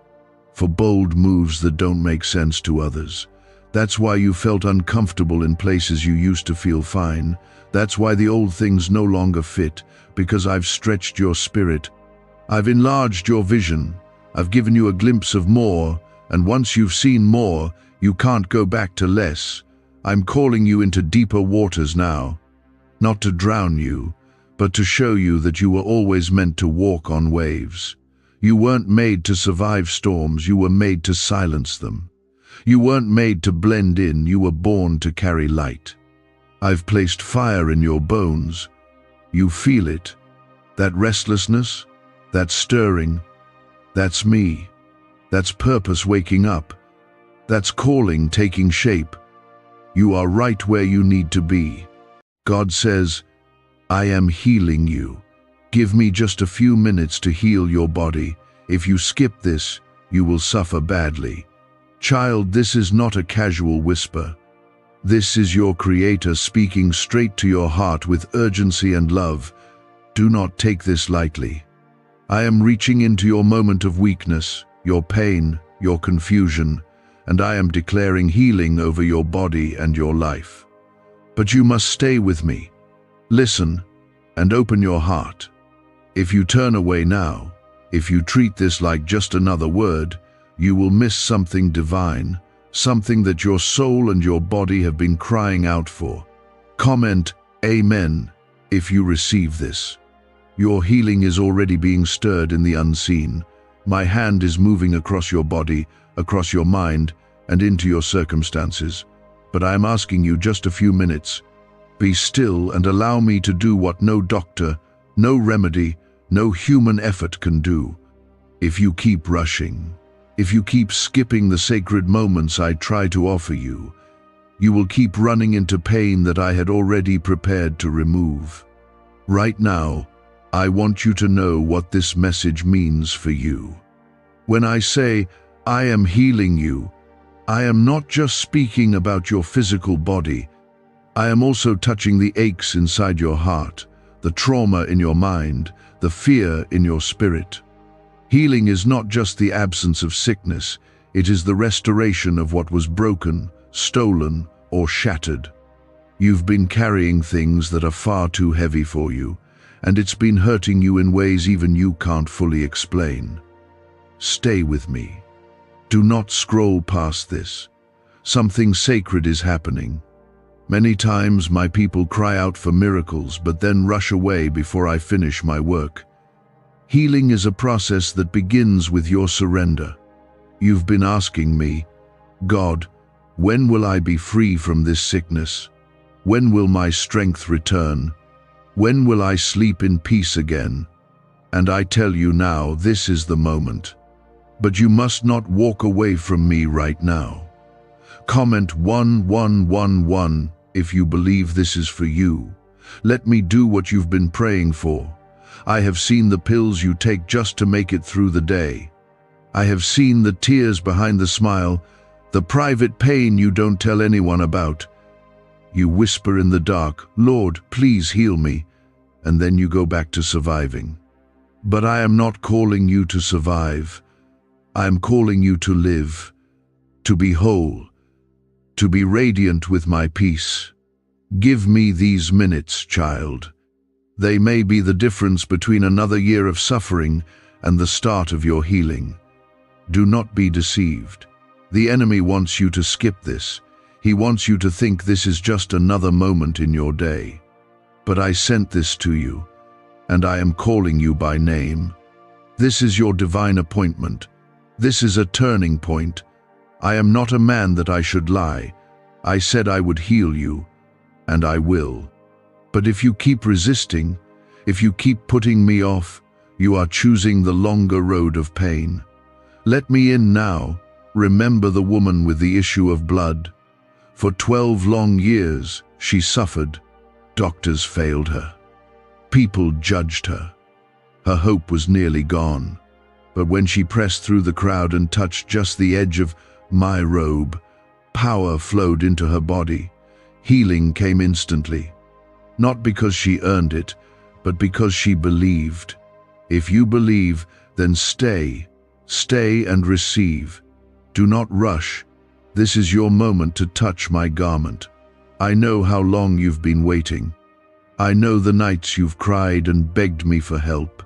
for bold moves that don't make sense to others. That's why you felt uncomfortable in places you used to feel fine. That's why the old things no longer fit, because I've stretched your spirit. I've enlarged your vision. I've given you a glimpse of more, and once you've seen more, you can't go back to less. I'm calling you into deeper waters now, not to drown you, but to show you that you were always meant to walk on waves. You weren't made to survive storms, you were made to silence them. You weren't made to blend in, you were born to carry light. I've placed fire in your bones. You feel it. That restlessness, that stirring, that's me. That's purpose waking up. That's calling taking shape. You are right where you need to be. God says, I am healing you. Give me just a few minutes to heal your body. If you skip this, you will suffer badly. Child, this is not a casual whisper. This is your Creator speaking straight to your heart with urgency and love. Do not take this lightly. I am reaching into your moment of weakness, your pain, your confusion, and I am declaring healing over your body and your life. But you must stay with me. Listen and open your heart. If you turn away now, if you treat this like just another word, you will miss something divine, something that your soul and your body have been crying out for. Comment Amen if you receive this. Your healing is already being stirred in the unseen. My hand is moving across your body, across your mind, and into your circumstances. But I am asking you just a few minutes. Be still and allow me to do what no doctor, no remedy, no human effort can do. If you keep rushing, if you keep skipping the sacred moments I try to offer you, you will keep running into pain that I had already prepared to remove. Right now, I want you to know what this message means for you. When I say, I am healing you, I am not just speaking about your physical body. I am also touching the aches inside your heart, the trauma in your mind, the fear in your spirit. Healing is not just the absence of sickness, it is the restoration of what was broken, stolen, or shattered. You've been carrying things that are far too heavy for you, and it's been hurting you in ways even you can't fully explain. Stay with me. Do not scroll past this. Something sacred is happening. Many times my people cry out for miracles but then rush away before I finish my work. Healing is a process that begins with your surrender. You've been asking me, God, when will I be free from this sickness? When will my strength return? When will I sleep in peace again? And I tell you now, this is the moment. But you must not walk away from me right now. Comment 1111 if you believe this is for you. Let me do what you've been praying for. I have seen the pills you take just to make it through the day. I have seen the tears behind the smile, the private pain you don't tell anyone about. You whisper in the dark, Lord, please heal me, and then you go back to surviving. But I am not calling you to survive. I am calling you to live, to be whole, to be radiant with my peace. Give me these minutes, child. They may be the difference between another year of suffering and the start of your healing. Do not be deceived. The enemy wants you to skip this. He wants you to think this is just another moment in your day. But I sent this to you, and I am calling you by name. This is your divine appointment. This is a turning point. I am not a man that I should lie. I said I would heal you, and I will. But if you keep resisting, if you keep putting me off, you are choosing the longer road of pain. Let me in now. Remember the woman with the issue of blood. For 12 long years, she suffered. Doctors failed her. People judged her. Her hope was nearly gone. But when she pressed through the crowd and touched just the edge of my robe, power flowed into her body. Healing came instantly. Not because she earned it, but because she believed. If you believe, then stay and receive. Do not rush. This is your moment to touch my garment. I know how long you've been waiting. I know the nights you've cried and begged me for help.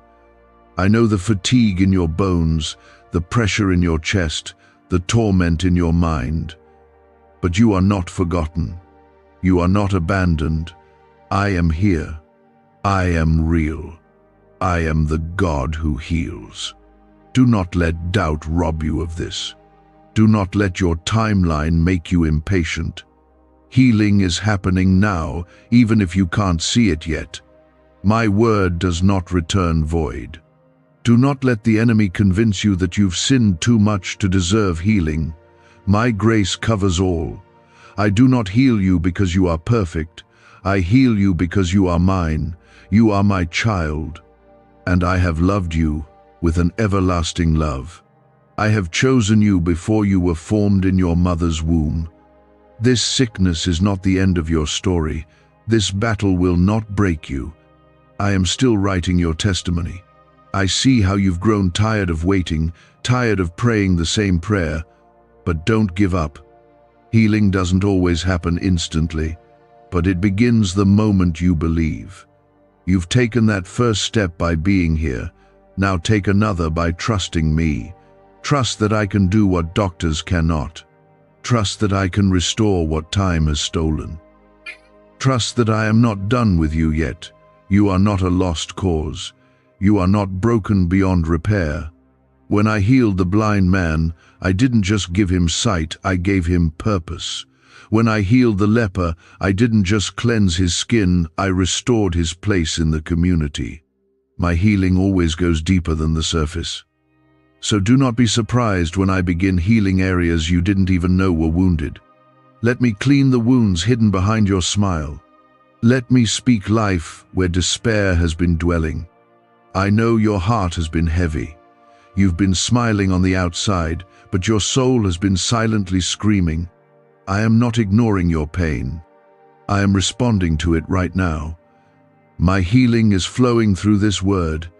I know the fatigue in your bones, the pressure in your chest, the torment in your mind. But you are not forgotten. You are not abandoned. I am here. I am real. I am the God who heals. Do not let doubt rob you of this. Do not let your timeline make you impatient. Healing is happening now, even if you can't see it yet. My word does not return void. Do not let the enemy convince you that you've sinned too much to deserve healing. My grace covers all. I do not heal you because you are perfect. I heal you because you are mine. You are my child. And I have loved you with an everlasting love. I have chosen you before you were formed in your mother's womb. This sickness is not the end of your story. This battle will not break you. I am still writing your testimony. I see how you've grown tired of waiting, tired of praying the same prayer, but don't give up. Healing doesn't always happen instantly, but it begins the moment you believe. You've taken that first step by being here. Now take another by trusting me. Trust that I can do what doctors cannot. Trust that I can restore what time has stolen. Trust that I am not done with you yet. You are not a lost cause. You are not broken beyond repair. When I healed the blind man, I didn't just give him sight, I gave him purpose. When I healed the leper, I didn't just cleanse his skin, I restored his place in the community. My healing always goes deeper than the surface. So do not be surprised when I begin healing areas you didn't even know were wounded. Let me clean the wounds hidden behind your smile. Let me speak life where despair has been dwelling. I know your heart has been heavy. You've been smiling on the outside, but your soul has been silently screaming. I am not ignoring your pain. I am responding to it right now. My healing is flowing through this word,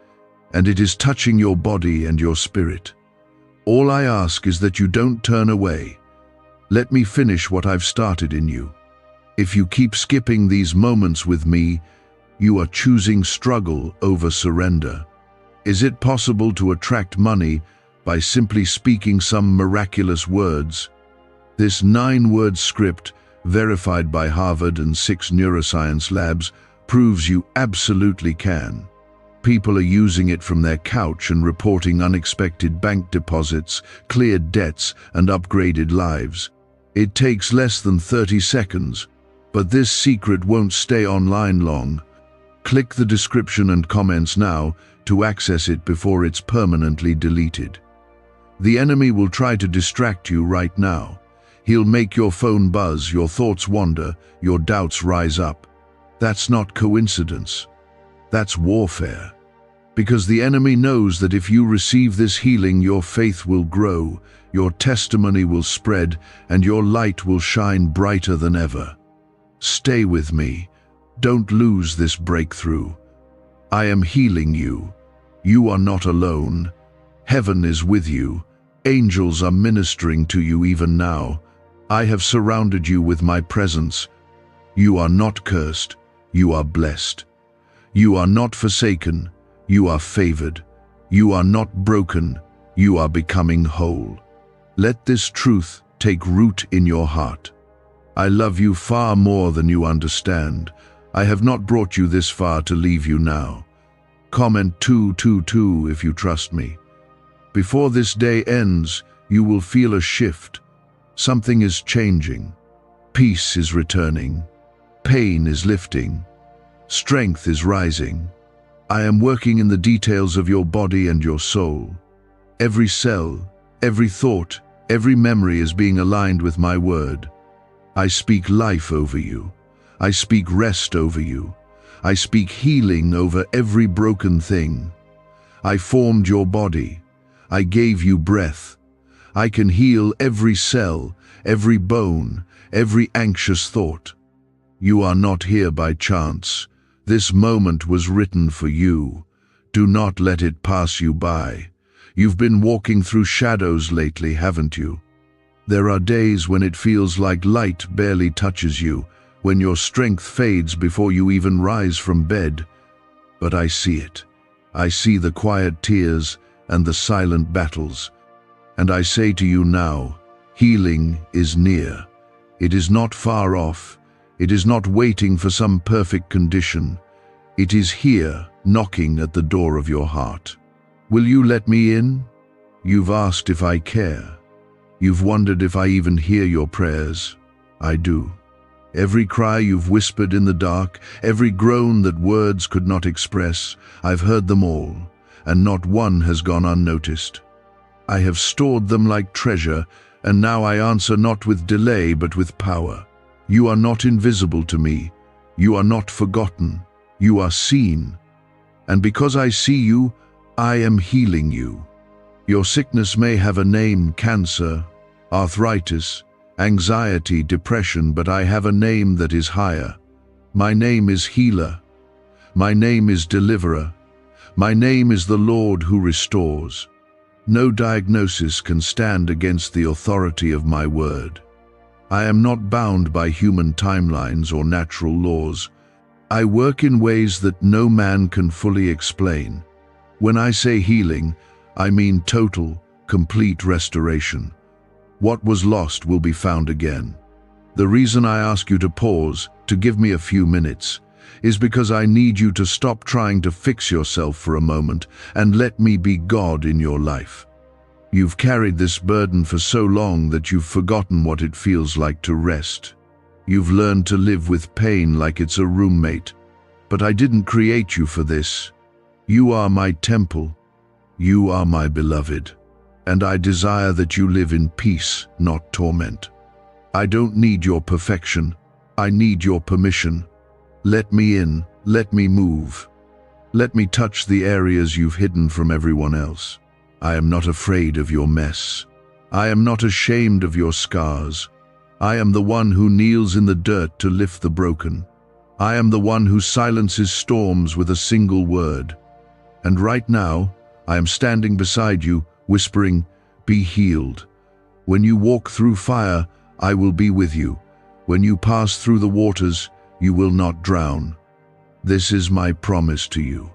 and it is touching your body and your spirit. All I ask is that you don't turn away. Let me finish what I've started in you. If you keep skipping these moments with me, you are choosing struggle over surrender. Is it possible to attract money by simply speaking some miraculous words? This 9-word script, verified by Harvard and 6 neuroscience labs, proves you absolutely can. People are using it from their couch and reporting unexpected bank deposits, cleared debts, and upgraded lives. It takes less than 30 seconds, but this secret won't stay online long. Click the description and comments now to access it before it's permanently deleted. The enemy will try to distract you right now. He'll make your phone buzz, your thoughts wander, your doubts rise up. That's not coincidence. That's warfare. Because the enemy knows that if you receive this healing, your faith will grow, your testimony will spread, and your light will shine brighter than ever. Stay with me. Don't lose this breakthrough. I am healing you. You are not alone. Heaven is with you. Angels are ministering to you even now. I have surrounded you with my presence. You are not cursed. You are blessed. You are not forsaken. You are favored. You are not broken. You are becoming whole. Let this truth take root in your heart. I love you far more than you understand. I have not brought you this far to leave you now. Comment 222 if you trust me. Before this day ends, you will feel a shift. Something is changing. Peace is returning. Pain is lifting. Strength is rising. I am working in the details of your body and your soul. Every cell, every thought, every memory is being aligned with my word. I speak life over you. I speak rest over you. I speak healing over every broken thing. I formed your body. I gave you breath. I can heal every cell, every bone, every anxious thought. You are not here by chance. This moment was written for you. Do not let it pass you by. You've been walking through shadows lately, haven't you? There are days when it feels like light barely touches you, when your strength fades before you even rise from bed. But I see it. I see the quiet tears and the silent battles. And I say to you now, healing is near. It is not far off. It is not waiting for some perfect condition. It is here, knocking at the door of your heart. Will you let me in? You've asked if I care. You've wondered if I even hear your prayers. I do. Every cry you've whispered in the dark, every groan that words could not express, I've heard them all, and not one has gone unnoticed. I have stored them like treasure, and now I answer not with delay but with power. You are not invisible to me. You are not forgotten. You are seen. And because I see you, I am healing you. Your sickness may have a name: cancer, arthritis, anxiety, depression, but I have a name that is higher. My name is Healer. My name is Deliverer. My name is the Lord who restores. No diagnosis can stand against the authority of my word. I am not bound by human timelines or natural laws. I work in ways that no man can fully explain. When I say healing, I mean total, complete restoration. What was lost will be found again. The reason I ask you to pause, to give me a few minutes, is because I need you to stop trying to fix yourself for a moment and let me be God in your life. You've carried this burden for so long that you've forgotten what it feels like to rest. You've learned to live with pain like it's a roommate. But I didn't create you for this. You are my temple. You are my beloved. And I desire that you live in peace, not torment. I don't need your perfection. I need your permission. Let me in. Let me move. Let me touch the areas you've hidden from everyone else. I am not afraid of your mess. I am not ashamed of your scars. I am the one who kneels in the dirt to lift the broken. I am the one who silences storms with a single word. And right now, I am standing beside you, whispering, "Be healed." When you walk through fire, I will be with you. When you pass through the waters, you will not drown. This is my promise to you.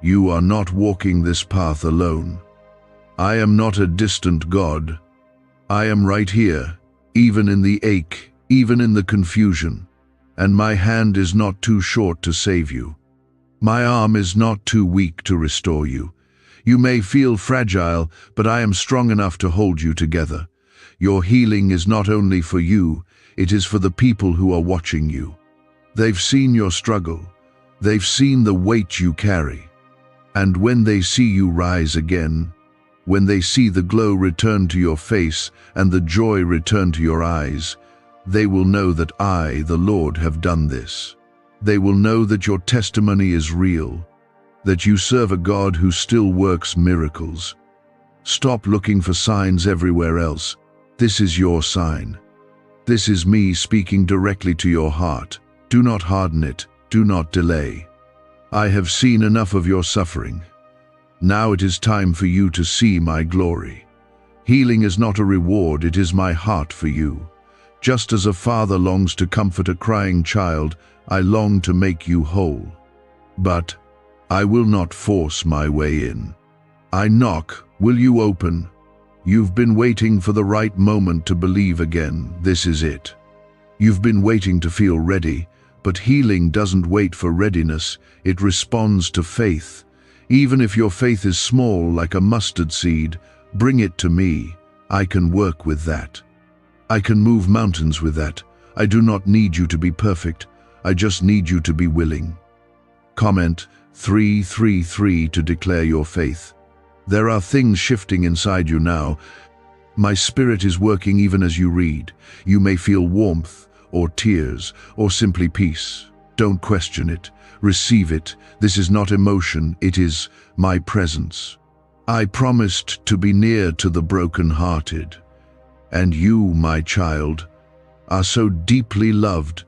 You are not walking this path alone. I am not a distant God. I am right here, even in the ache, even in the confusion. And my hand is not too short to save you. My arm is not too weak to restore you. You may feel fragile, but I am strong enough to hold you together. Your healing is not only for you, it is for the people who are watching you. They've seen your struggle. They've seen the weight you carry. And when they see you rise again, when they see the glow return to your face and the joy return to your eyes, they will know that I, the Lord, have done this. They will know that your testimony is real, that you serve a God who still works miracles. Stop looking for signs everywhere else. This is your sign. This is me speaking directly to your heart. Do not harden it. Do not delay. I have seen enough of your suffering. Now it is time for you to see my glory. Healing is not a reward, it is my heart for you. Just as a father longs to comfort a crying child, I long to make you whole. But I will not force my way in. I knock, will you open? You've been waiting for the right moment to believe again. This is it. You've been waiting to feel ready, but healing doesn't wait for readiness, it responds to faith. Even if your faith is small like a mustard seed, bring it to me. I can work with that. I can move mountains with that. I do not need you to be perfect. I just need you to be willing. Comment 333 to declare your faith. There are things shifting inside you now. My spirit is working even as you read. You may feel warmth, or tears, or simply peace. Don't question it. Receive it. This is not emotion, it is my presence. I promised to be near to the broken-hearted. And you, my child, are so deeply loved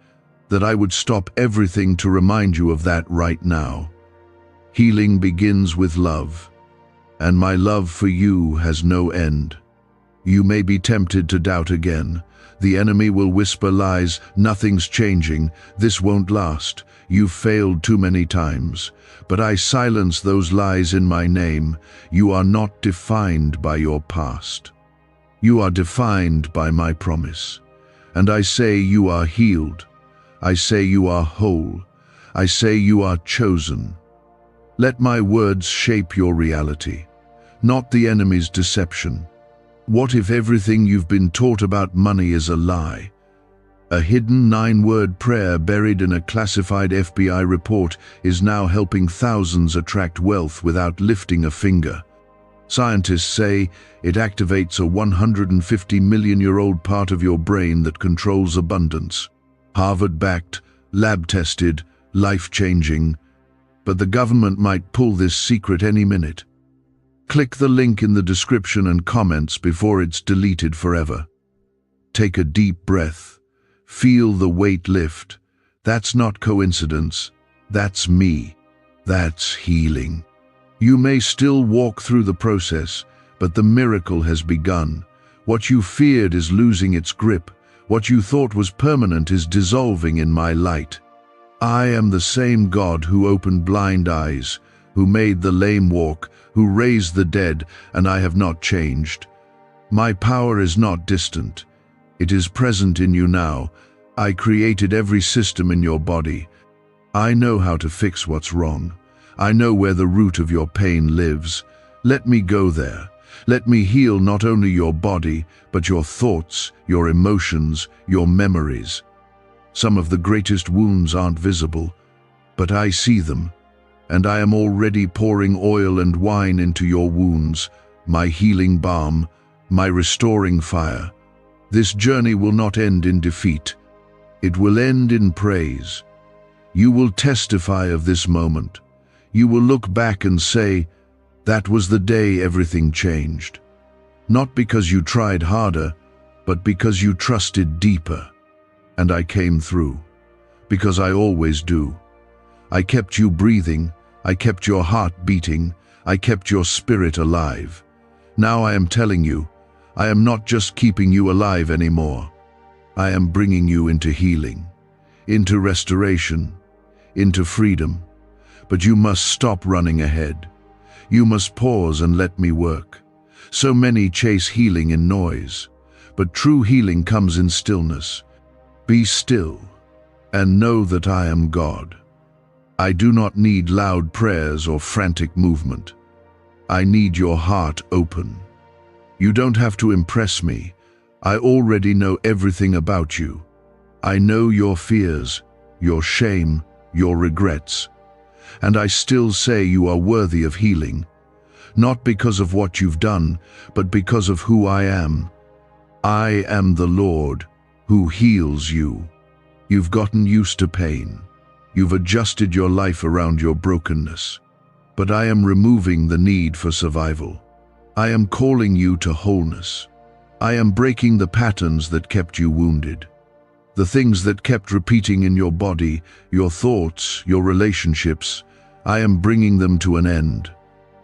that I would stop everything to remind you of that right now. Healing begins with love, and my love for you has no end. You may be tempted to doubt again. The enemy will whisper lies, nothing's changing, this won't last, you've failed too many times. But I silence those lies in my name. You are not defined by your past. You are defined by my promise. And I say you are healed. I say you are whole. I say you are chosen. Let my words shape your reality, not the enemy's deception. What if everything you've been taught about money is a lie? A hidden 9-word prayer buried in a classified FBI report is now helping thousands attract wealth without lifting a finger. Scientists say it activates a 150-million-year-old part of your brain that controls abundance. Harvard-backed, lab-tested, life-changing. But the government might pull this secret any minute. Click the link in the description and comments before it's deleted forever. Take a deep breath. Feel the weight lift. That's not coincidence. That's me. That's healing. You may still walk through the process, but the miracle has begun. What you feared is losing its grip. What you thought was permanent is dissolving in my light. I am the same God who opened blind eyes, who made the lame walk, who raised the dead, and I have not changed. My power is not distant. It is present in you now. I created every system in your body. I know how to fix what's wrong. I know where the root of your pain lives. Let me go there. Let me heal not only your body, but your thoughts, your emotions, your memories. Some of the greatest wounds aren't visible, but I see them, and I am already pouring oil and wine into your wounds, my healing balm, my restoring fire. This journey will not end in defeat. It will end in praise. You will testify of this moment. You will look back and say, that was the day everything changed. Not because you tried harder, but because you trusted deeper. And I came through, because I always do. I kept you breathing, I kept your heart beating, I kept your spirit alive. Now I am telling you, I am not just keeping you alive anymore. I am bringing you into healing, into restoration, into freedom. But you must stop running ahead. You must pause and let me work. So many chase healing in noise, but true healing comes in stillness. Be still and know that I am God. I do not need loud prayers or frantic movement. I need your heart open. You don't have to impress me. I already know everything about you. I know your fears, your shame, your regrets. And I still say you are worthy of healing, not because of what you've done, but because of who I am. I am the Lord who heals you. You've gotten used to pain. You've adjusted your life around your brokenness. But I am removing the need for survival. I am calling you to wholeness. I am breaking the patterns that kept you wounded. The things that kept repeating in your body, your thoughts, your relationships, I am bringing them to an end.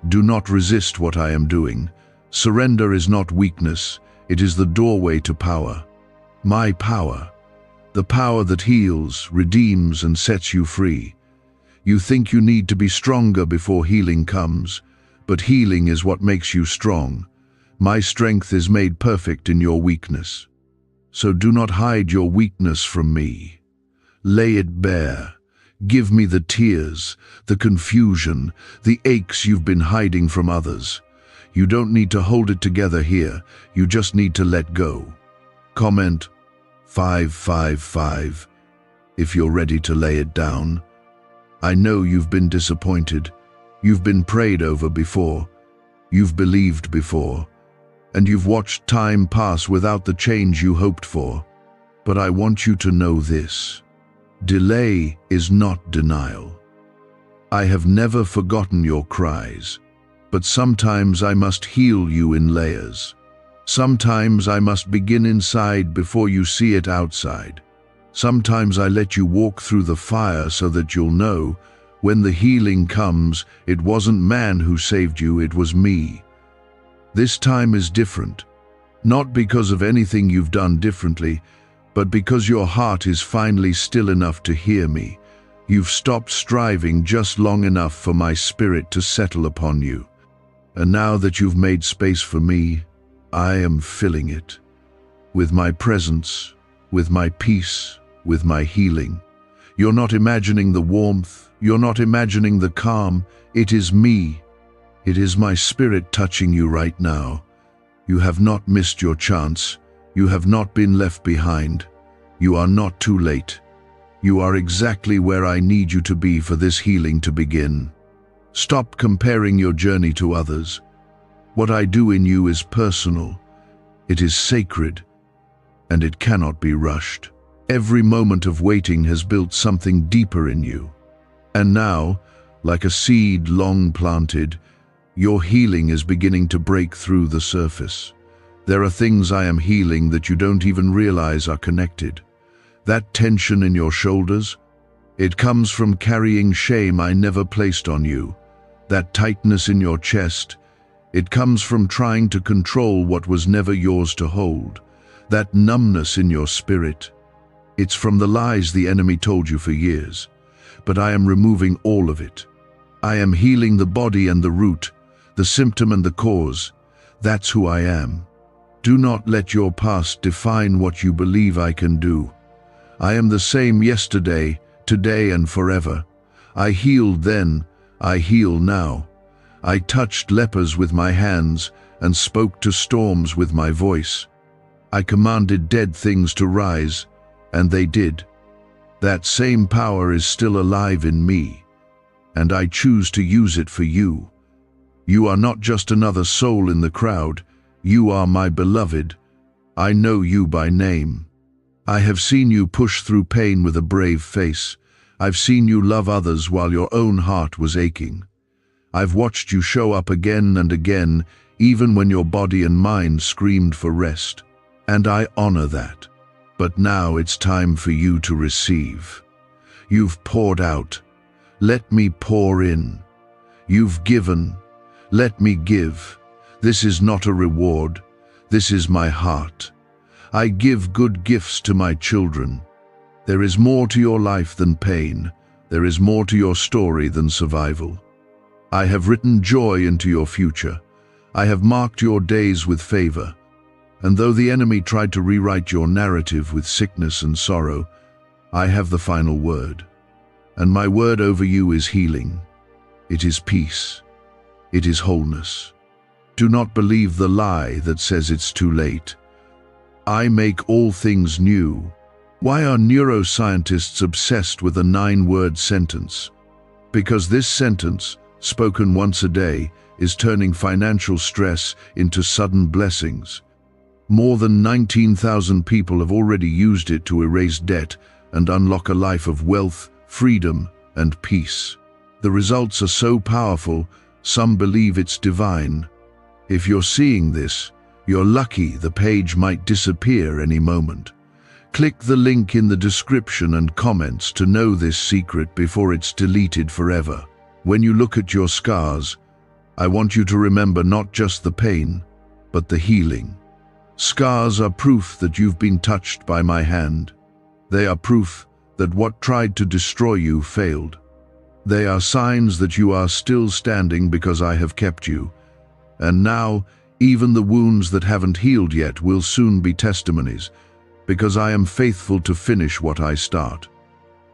Do not resist what I am doing. Surrender is not weakness, it is the doorway to power. My power, the power that heals, redeems, and sets you free. You think you need to be stronger before healing comes, but healing is what makes you strong. My strength is made perfect in your weakness. So do not hide your weakness from me. Lay it bare. Give me the tears, the confusion, the aches you've been hiding from others. You don't need to hold it together here, you just need to let go. Comment 555 if you're ready to lay it down. I know you've been disappointed. You've been prayed over before. You've believed before. And you've watched time pass without the change you hoped for. But I want you to know this. Delay is not denial. I have never forgotten your cries, but sometimes I must heal you in layers. Sometimes I must begin inside before you see it outside. Sometimes I let you walk through the fire so that you'll know, when the healing comes, it wasn't man who saved you, it was me. This time is different, not because of anything you've done differently, but because your heart is finally still enough to hear me. You've stopped striving just long enough for my spirit to settle upon you. And now that you've made space for me, I am filling it. With my presence, with my peace, with my healing. You're not imagining the warmth, you're not imagining the calm, it is me. It is my spirit touching you right now. You have not missed your chance. You have not been left behind. You are not too late. You are exactly where I need you to be for this healing to begin. Stop comparing your journey to others. What I do in you is personal. It is sacred, and it cannot be rushed. Every moment of waiting has built something deeper in you. And now, like a seed long planted, your healing is beginning to break through the surface. There are things I am healing that you don't even realize are connected. That tension in your shoulders, it comes from carrying shame I never placed on you. That tightness in your chest, it comes from trying to control what was never yours to hold. That numbness in your spirit, it's from the lies the enemy told you for years. but I am removing all of it. I am healing the body and the root, the symptom and the cause. That's who I am. Do not let your past define what you believe I can do. I am the same yesterday, today, and forever. I healed then, I heal now. I touched lepers with my hands and spoke to storms with my voice. I commanded dead things to rise, and they did. That same power is still alive in me, and I choose to use it for you. You are not just another soul in the crowd. You are my beloved. I know you by name. I have seen you push through pain with a brave face. I've seen you love others while your own heart was aching. I've watched you show up again and again, even when your body and mind screamed for rest. And I honor that. But now it's time for you to receive. You've poured out. Let me pour in. You've given. Let me give. This is not a reward. This is my heart. I give good gifts to my children. There is more to your life than pain. There is more to your story than survival. I have written joy into your future. I have marked your days with favor. And though the enemy tried to rewrite your narrative with sickness and sorrow, I have the final word. And my word over you is healing. It is peace. It is wholeness. Do not believe the lie that says it's too late. I make all things new. Why are neuroscientists obsessed with a 9-word sentence? Because this sentence, spoken once a day, is turning financial stress into sudden blessings. More than 19,000 people have already used it to erase debt and unlock a life of wealth, freedom, and peace. The results are so powerful, some believe it's divine. If you're seeing this, you're lucky. The page might disappear any moment. Click the link in the description and comments to know this secret before it's deleted forever. When you look at your scars, I want you to remember not just the pain, but the healing. Scars are proof that you've been touched by my hand. They are proof that what tried to destroy you failed. They are signs that you are still standing because I have kept you. And now, even the wounds that haven't healed yet will soon be testimonies, because I am faithful to finish what I start.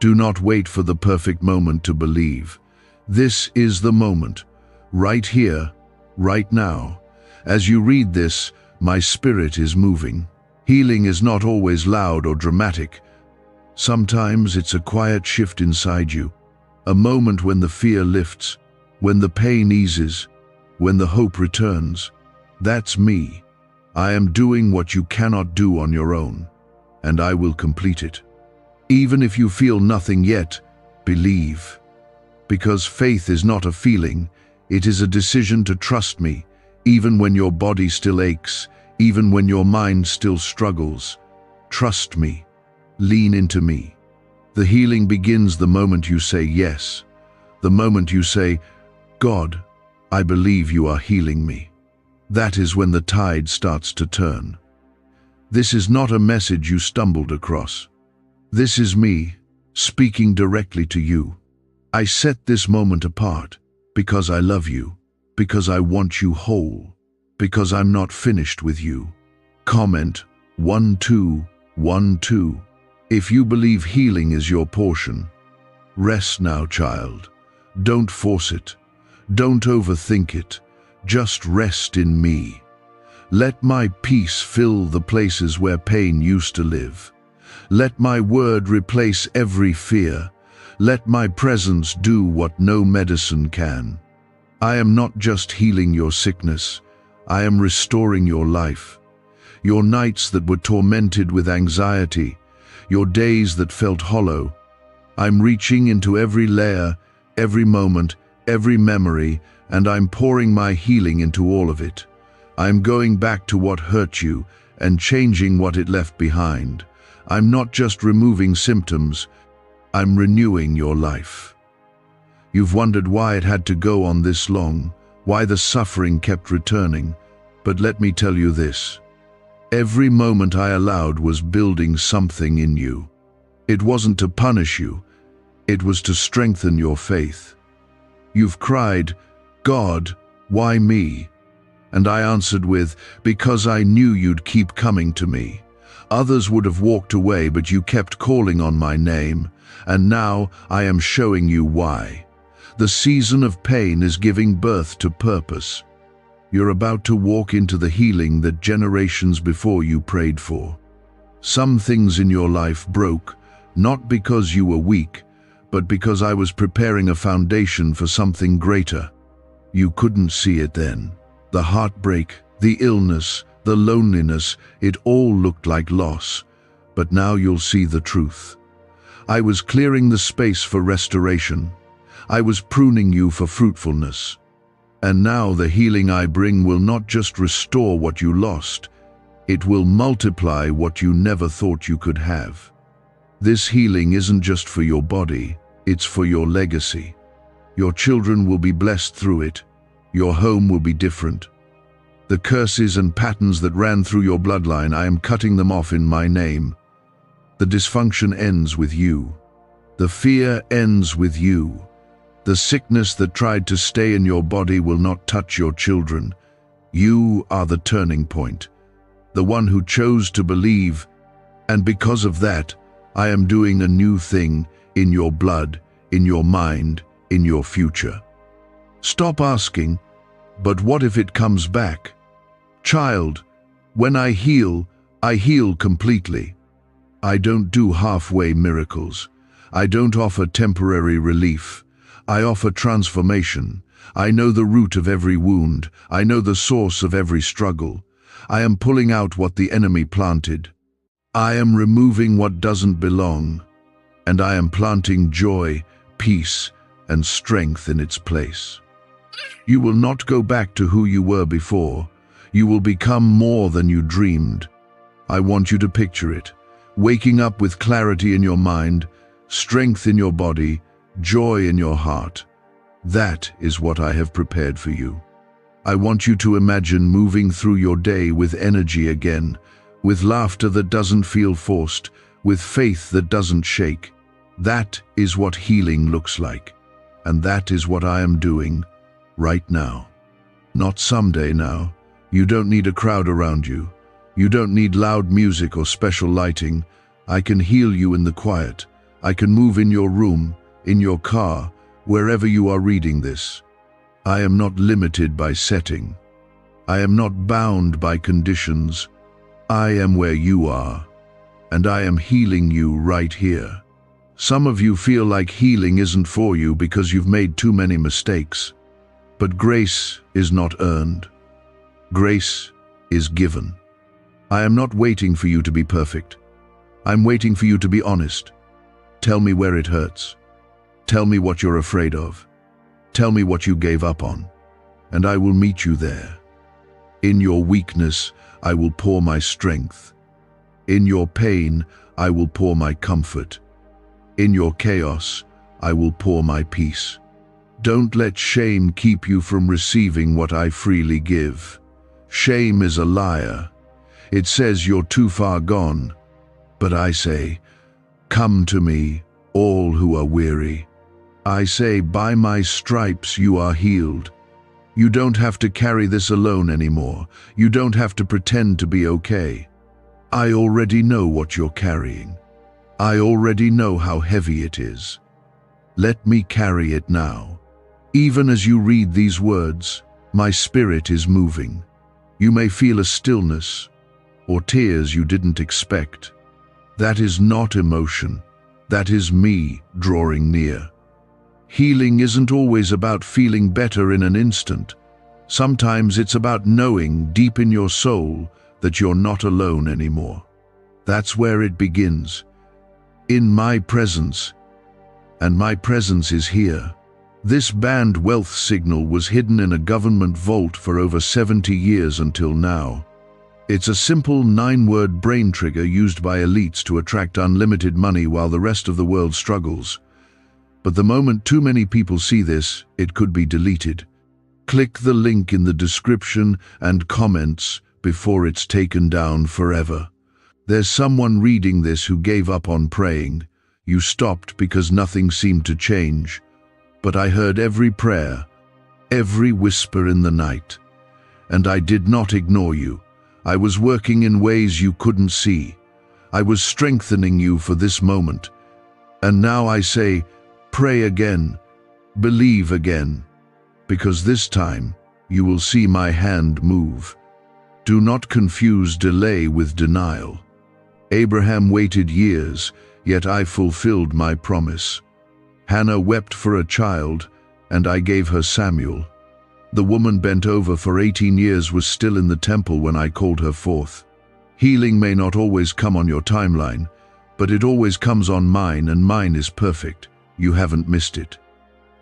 Do not wait for the perfect moment to believe. This is the moment, right here, right now. As you read this, my spirit is moving. Healing is not always loud or dramatic. Sometimes it's a quiet shift inside you, a moment when the fear lifts, when the pain eases, when the hope returns. That's me. I am doing what you cannot do on your own, and I will complete it. Even if you feel nothing yet, believe. Because faith is not a feeling, it is a decision to trust me, even when your body still aches, even when your mind still struggles. Trust me. Lean into me. The healing begins the moment you say yes, the moment you say, God, I believe you are healing me. That is when the tide starts to turn. This is not a message you stumbled across. This is me speaking directly to you. I set this moment apart because I love you, because I want you whole, because I'm not finished with you. Comment 1212 if you believe healing is your portion. Rest now, child. Don't force it. Don't overthink it. Just rest in me. Let my peace fill the places where pain used to live. Let my word replace every fear. Let my presence do what no medicine can. I am not just healing your sickness. I am restoring your life. Your nights that were tormented with anxiety, your days that felt hollow. I'm reaching into every layer, every moment, every memory, and I'm pouring my healing into all of it. I'm going back to what hurt you and changing what it left behind. I'm not just removing symptoms, I'm renewing your life. You've wondered why it had to go on this long, why the suffering kept returning. But let me tell you this. Every moment I allowed was building something in you. It wasn't to punish you. It was to strengthen your faith. You've cried, "God, why me?" And I answered with, "Because I knew you'd keep coming to me. Others would have walked away, but you kept calling on my name, and now I am showing you why. The season of pain is giving birth to purpose. You're about to walk into the healing that generations before you prayed for. Some things in your life broke, not because you were weak, but because I was preparing a foundation for something greater. You couldn't see it then. The heartbreak, the illness, the loneliness, it all looked like loss. But now you'll see the truth. I was clearing the space for restoration. I was pruning you for fruitfulness. And now the healing I bring will not just restore what you lost, it will multiply what you never thought you could have. This healing isn't just for your body, it's for your legacy. Your children will be blessed through it. Your home will be different. The curses and patterns that ran through your bloodline, I am cutting them off in my name. The dysfunction ends with you. The fear ends with you. The sickness that tried to stay in your body will not touch your children. You are the turning point, the one who chose to believe, and because of that, I am doing a new thing in your blood, in your mind, in your future. Stop asking, "But what if it comes back?" Child, when I heal completely. I don't do halfway miracles. I don't offer temporary relief. I offer transformation. I know the root of every wound. I know the source of every struggle. I am pulling out what the enemy planted. I am removing what doesn't belong. And I am planting joy, peace, and strength in its place. You will not go back to who you were before. You will become more than you dreamed. I want you to picture it. Waking up with clarity in your mind, strength in your body, joy in your heart. That is what I have prepared for you. I want you to imagine moving through your day with energy again, with laughter that doesn't feel forced, with faith that doesn't shake. That is what healing looks like. And that is what I am doing right now. Not someday now. You don't need a crowd around you. You don't need loud music or special lighting. I can heal you in the quiet. I can move in your room, in your car, wherever you are reading this. I am not limited by setting. I am not bound by conditions. I am where you are, and I am healing you right here. Some of you feel like healing isn't for you because you've made too many mistakes. But grace is not earned. Grace is given. I am not waiting for you to be perfect. I'm waiting for you to be honest. Tell me where it hurts. Tell me what you're afraid of. Tell me what you gave up on, and I will meet you there. In your weakness, I will pour my strength. In your pain, I will pour my comfort. In your chaos, I will pour my peace. Don't let shame keep you from receiving what I freely give. Shame is a liar. It says you're too far gone. But I say, "Come to me, all who are weary." I say, by my stripes you are healed. You don't have to carry this alone anymore. You don't have to pretend to be okay. I already know what you're carrying. I already know how heavy it is. Let me carry it now. Even as you read these words, my spirit is moving. You may feel a stillness or tears you didn't expect. That is not emotion. That is me drawing near. Healing isn't always about feeling better in an instant. Sometimes it's about knowing deep in your soul that you're not alone anymore. That's where it begins. In my presence, and my presence is here. This banned wealth signal was hidden in a government vault for over 70 years until now. It's a simple 9-word brain trigger used by elites to attract unlimited money while the rest of the world struggles. But the moment too many people see this, it could be deleted. Click the link in the description and comments before it's taken down forever. There's someone reading this who gave up on praying. You stopped because nothing seemed to change. But I heard every prayer, every whisper in the night. And I did not ignore you. I was working in ways you couldn't see. I was strengthening you for this moment. And now I say, pray again, believe again, because this time you will see my hand move. Do not confuse delay with denial. Abraham waited years, yet I fulfilled my promise. Hannah wept for a child, and I gave her Samuel. The woman bent over for 18 years was still in the temple when I called her forth. Healing may not always come on your timeline, but it always comes on mine, and mine is perfect. You haven't missed it.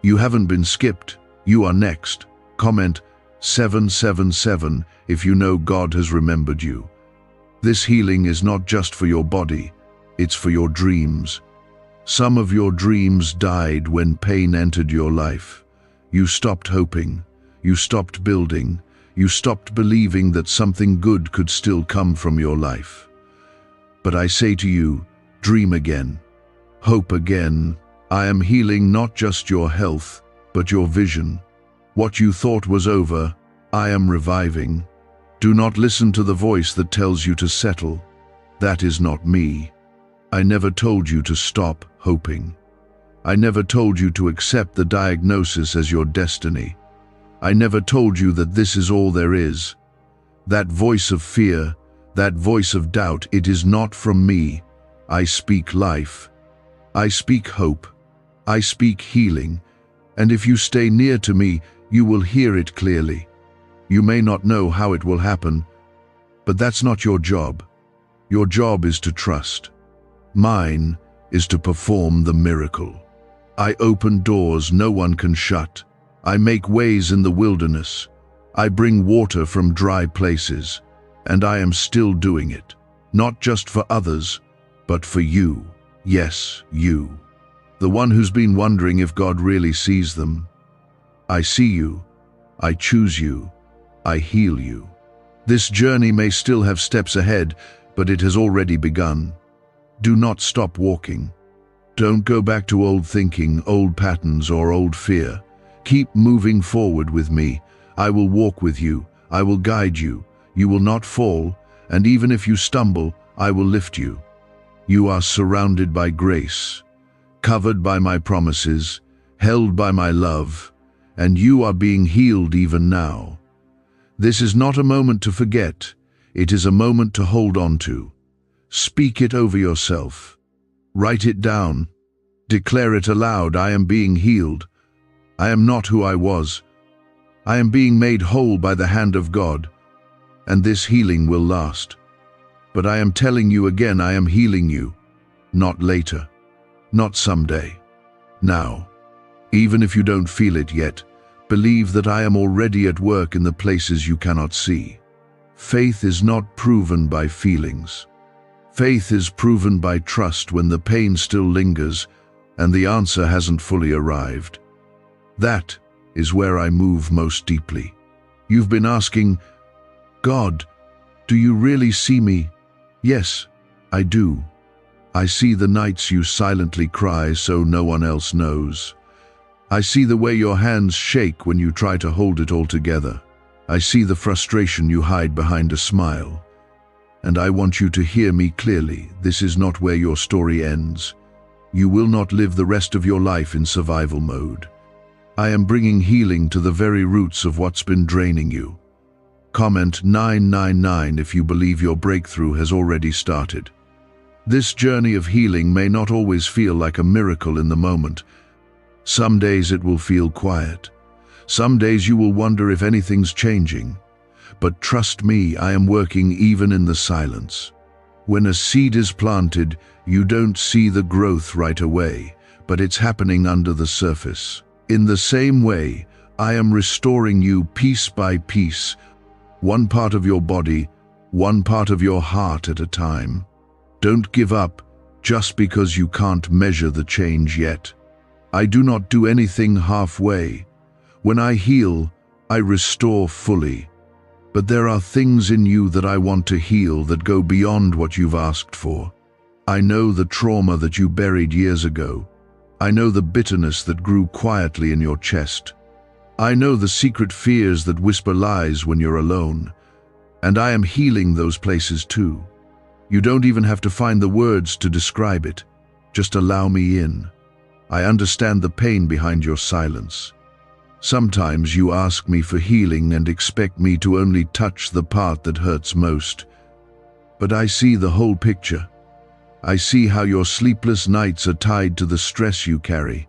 You haven't been skipped. You are next. Comment 777 if you know God has remembered you. This healing is not just for your body, it's for your dreams. Some of your dreams died when pain entered your life. You stopped hoping. You stopped building. You stopped believing that something good could still come from your life. But I say to you, dream again. Hope again. I am healing not just your health, but your vision. What you thought was over, I am reviving. Do not listen to the voice that tells you to settle. That is not me. I never told you to stop hoping. I never told you to accept the diagnosis as your destiny. I never told you that this is all there is. That voice of fear, that voice of doubt, it is not from me. I speak life. I speak hope. I speak healing. And if you stay near to me, you will hear it clearly. You may not know how it will happen, but that's not your job. Your job is to trust. Mine is to perform the miracle. I open doors no one can shut. I make ways in the wilderness. I bring water from dry places. And I am still doing it, not just for others, but for you. Yes, you. The one who's been wondering if God really sees them. I see you. I choose you. I heal you. This journey may still have steps ahead, but it has already begun. Do not stop walking. Don't go back to old thinking, old patterns, or old fear. Keep moving forward with me. I will walk with you. I will guide you. You will not fall, and even if you stumble, I will lift you. You are surrounded by grace, covered by my promises, held by my love, and you are being healed even now. This is not a moment to forget. It is a moment to hold on to. Speak it over yourself. Write it down. Declare it aloud. I am being healed. I am not who I was. I am being made whole by the hand of God, and this healing will last. But I am telling you again, I am healing you. Not later. Not someday. Now. Even if you don't feel it yet, believe that I am already at work in the places you cannot see. Faith is not proven by feelings. Faith is proven by trust when the pain still lingers and the answer hasn't fully arrived. That is where I move most deeply. You've been asking, God, do you really see me? Yes, I do. I see the nights you silently cry so no one else knows. I see the way your hands shake when you try to hold it all together. I see the frustration you hide behind a smile. And I want you to hear me clearly. This is not where your story ends. You will not live the rest of your life in survival mode. I am bringing healing to the very roots of what's been draining you. Comment 999 if you believe your breakthrough has already started. This journey of healing may not always feel like a miracle in the moment. Some days it will feel quiet. Some days you will wonder if anything's changing. But trust me, I am working even in the silence. When a seed is planted, you don't see the growth right away, but it's happening under the surface. In the same way, I am restoring you piece by piece, one part of your body, one part of your heart at a time. Don't give up just because you can't measure the change yet. I do not do anything halfway. When I heal, I restore fully. But there are things in you that I want to heal that go beyond what you've asked for. I know the trauma that you buried years ago. I know the bitterness that grew quietly in your chest. I know the secret fears that whisper lies when you're alone. And I am healing those places too. You don't even have to find the words to describe it. Just allow me in. I understand the pain behind your silence. Sometimes you ask me for healing and expect me to only touch the part that hurts most. But I see the whole picture. I see how your sleepless nights are tied to the stress you carry.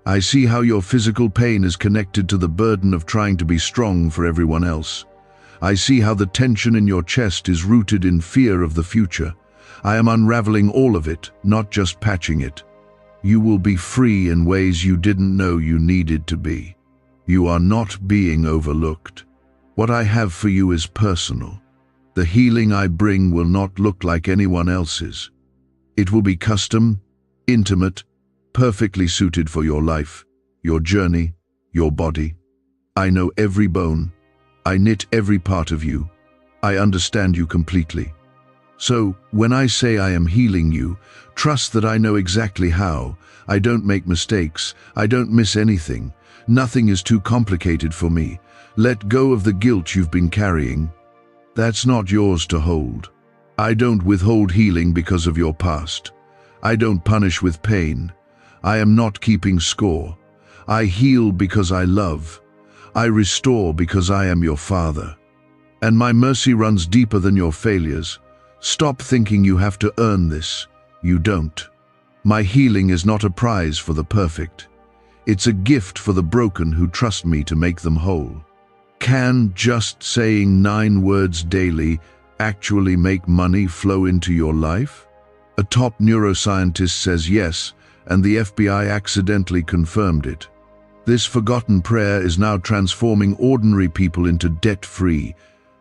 I see how your physical pain is connected to the burden of trying to be strong for everyone else. I see how the tension in your chest is rooted in fear of the future. I am unraveling all of it, not just patching it. You will be free in ways you didn't know you needed to be. You are not being overlooked. What I have for you is personal. The healing I bring will not look like anyone else's. It will be custom, intimate, perfectly suited for your life, your journey, your body. I know every bone. I knit every part of you. I understand you completely. So, when I say I am healing you, trust that I know exactly how. I don't make mistakes. I don't miss anything. Nothing is too complicated for me. Let go of the guilt you've been carrying. That's not yours to hold. I don't withhold healing because of your past. I don't punish with pain. I am not keeping score. I heal because I love. I restore because I am your Father. And my mercy runs deeper than your failures. Stop thinking you have to earn this. You don't. My healing is not a prize for the perfect. It's a gift for the broken who trust me to make them whole. Can just saying 9 words daily actually make money flow into your life? A top neuroscientist says yes, and the FBI accidentally confirmed it. This forgotten prayer is now transforming ordinary people into debt-free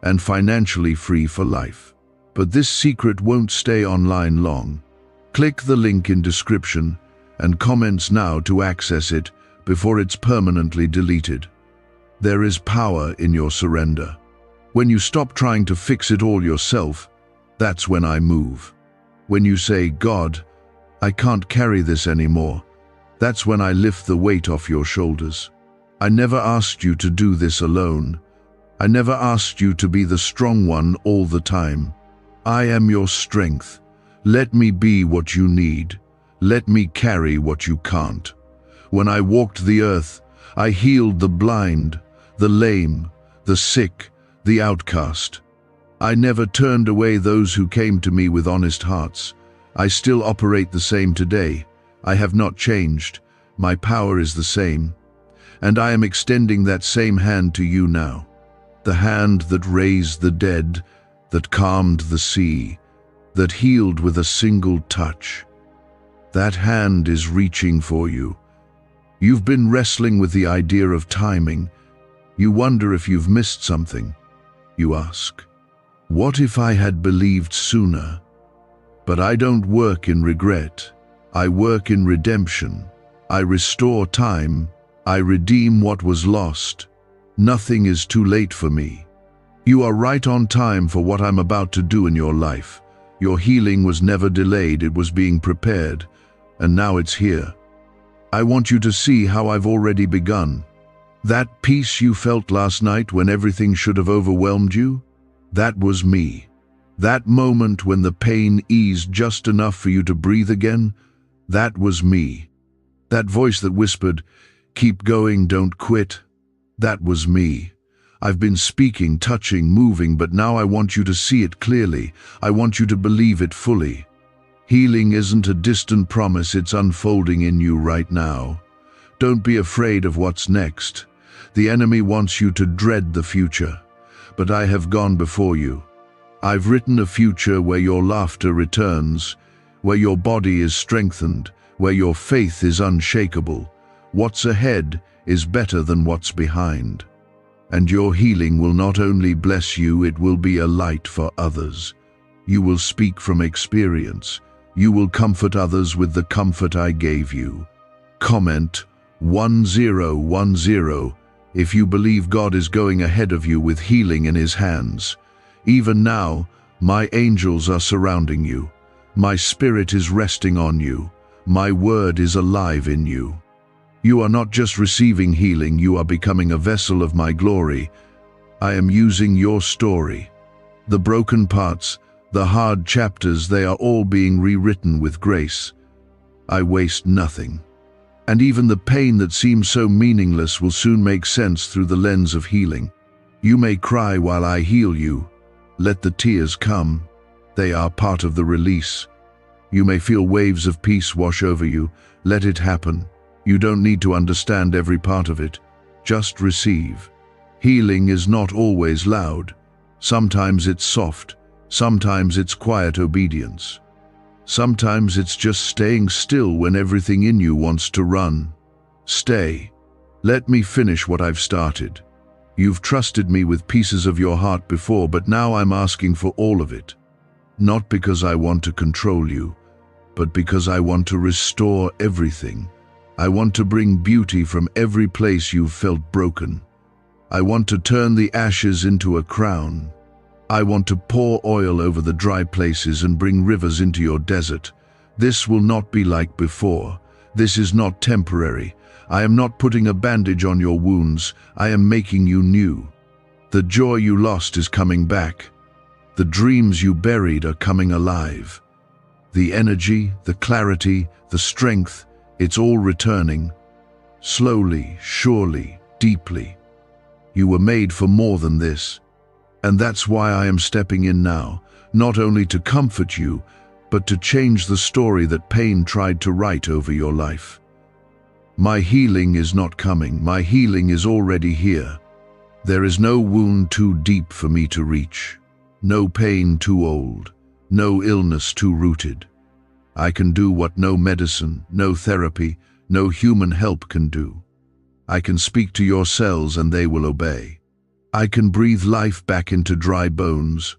and financially free for life. But this secret won't stay online long. Click the link in description and comments now to access it before it's permanently deleted. There is power in your surrender. When you stop trying to fix it all yourself, that's when I move. When you say, God, I can't carry this anymore, that's when I lift the weight off your shoulders. I never asked you to do this alone. I never asked you to be the strong one all the time. I am your strength. Let me be what you need. Let me carry what you can't. When I walked the earth, I healed the blind, the lame, the sick, the outcast. I never turned away those who came to me with honest hearts. I still operate the same today. I have not changed. My power is the same. And I am extending that same hand to you now. The hand that raised the dead, that calmed the sea, that healed with a single touch. That hand is reaching for you. You've been wrestling with the idea of timing. You wonder if you've missed something. You ask, what if I had believed sooner? But I don't work in regret. I work in redemption. I restore time. I redeem what was lost. Nothing is too late for me. You are right on time for what I'm about to do in your life. Your healing was never delayed, it was being prepared, and now it's here. I want you to see how I've already begun. That peace you felt last night when everything should have overwhelmed you, that was me. That moment when the pain eased just enough for you to breathe again, that was me. That voice that whispered, keep going, don't quit, that was me. I've been speaking, touching, moving, but now I want you to see it clearly. I want you to believe it fully. Healing isn't a distant promise, it's unfolding in you right now. Don't be afraid of what's next. The enemy wants you to dread the future, but I have gone before you. I've written a future where your laughter returns, where your body is strengthened, where your faith is unshakable. What's ahead is better than what's behind. And your healing will not only bless you, it will be a light for others. You will speak from experience. You will comfort others with the comfort I gave you. Comment 1010 if you believe God is going ahead of you with healing in His hands. Even now, my angels are surrounding you. My spirit is resting on you. My word is alive in you. You are not just receiving healing, you are becoming a vessel of my glory. I am using your story. The broken parts, the hard chapters, they are all being rewritten with grace. I waste nothing. And even the pain that seems so meaningless will soon make sense through the lens of healing. You may cry while I heal you. Let the tears come. They are part of the release. You may feel waves of peace wash over you. Let it happen. You don't need to understand every part of it. Just receive. Healing is not always loud. Sometimes it's soft. Sometimes it's quiet obedience. Sometimes it's just staying still when everything in you wants to run. Stay. Let me finish what I've started. You've trusted me with pieces of your heart before, but now I'm asking for all of it. Not because I want to control you, but because I want to restore everything. I want to bring beauty from every place you've felt broken. I want to turn the ashes into a crown. I want to pour oil over the dry places and bring rivers into your desert. This will not be like before. This is not temporary. I am not putting a bandage on your wounds. I am making you new. The joy you lost is coming back. The dreams you buried are coming alive. The energy, the clarity, the strength, it's all returning. Slowly, surely, deeply. You were made for more than this. And that's why I am stepping in now, not only to comfort you, but to change the story that pain tried to write over your life. My healing is not coming. My healing is already here. There is no wound too deep for me to reach. No pain too old. No illness too rooted. I can do what no medicine, no therapy, no human help can do. I can speak to your cells and they will obey. I can breathe life back into dry bones.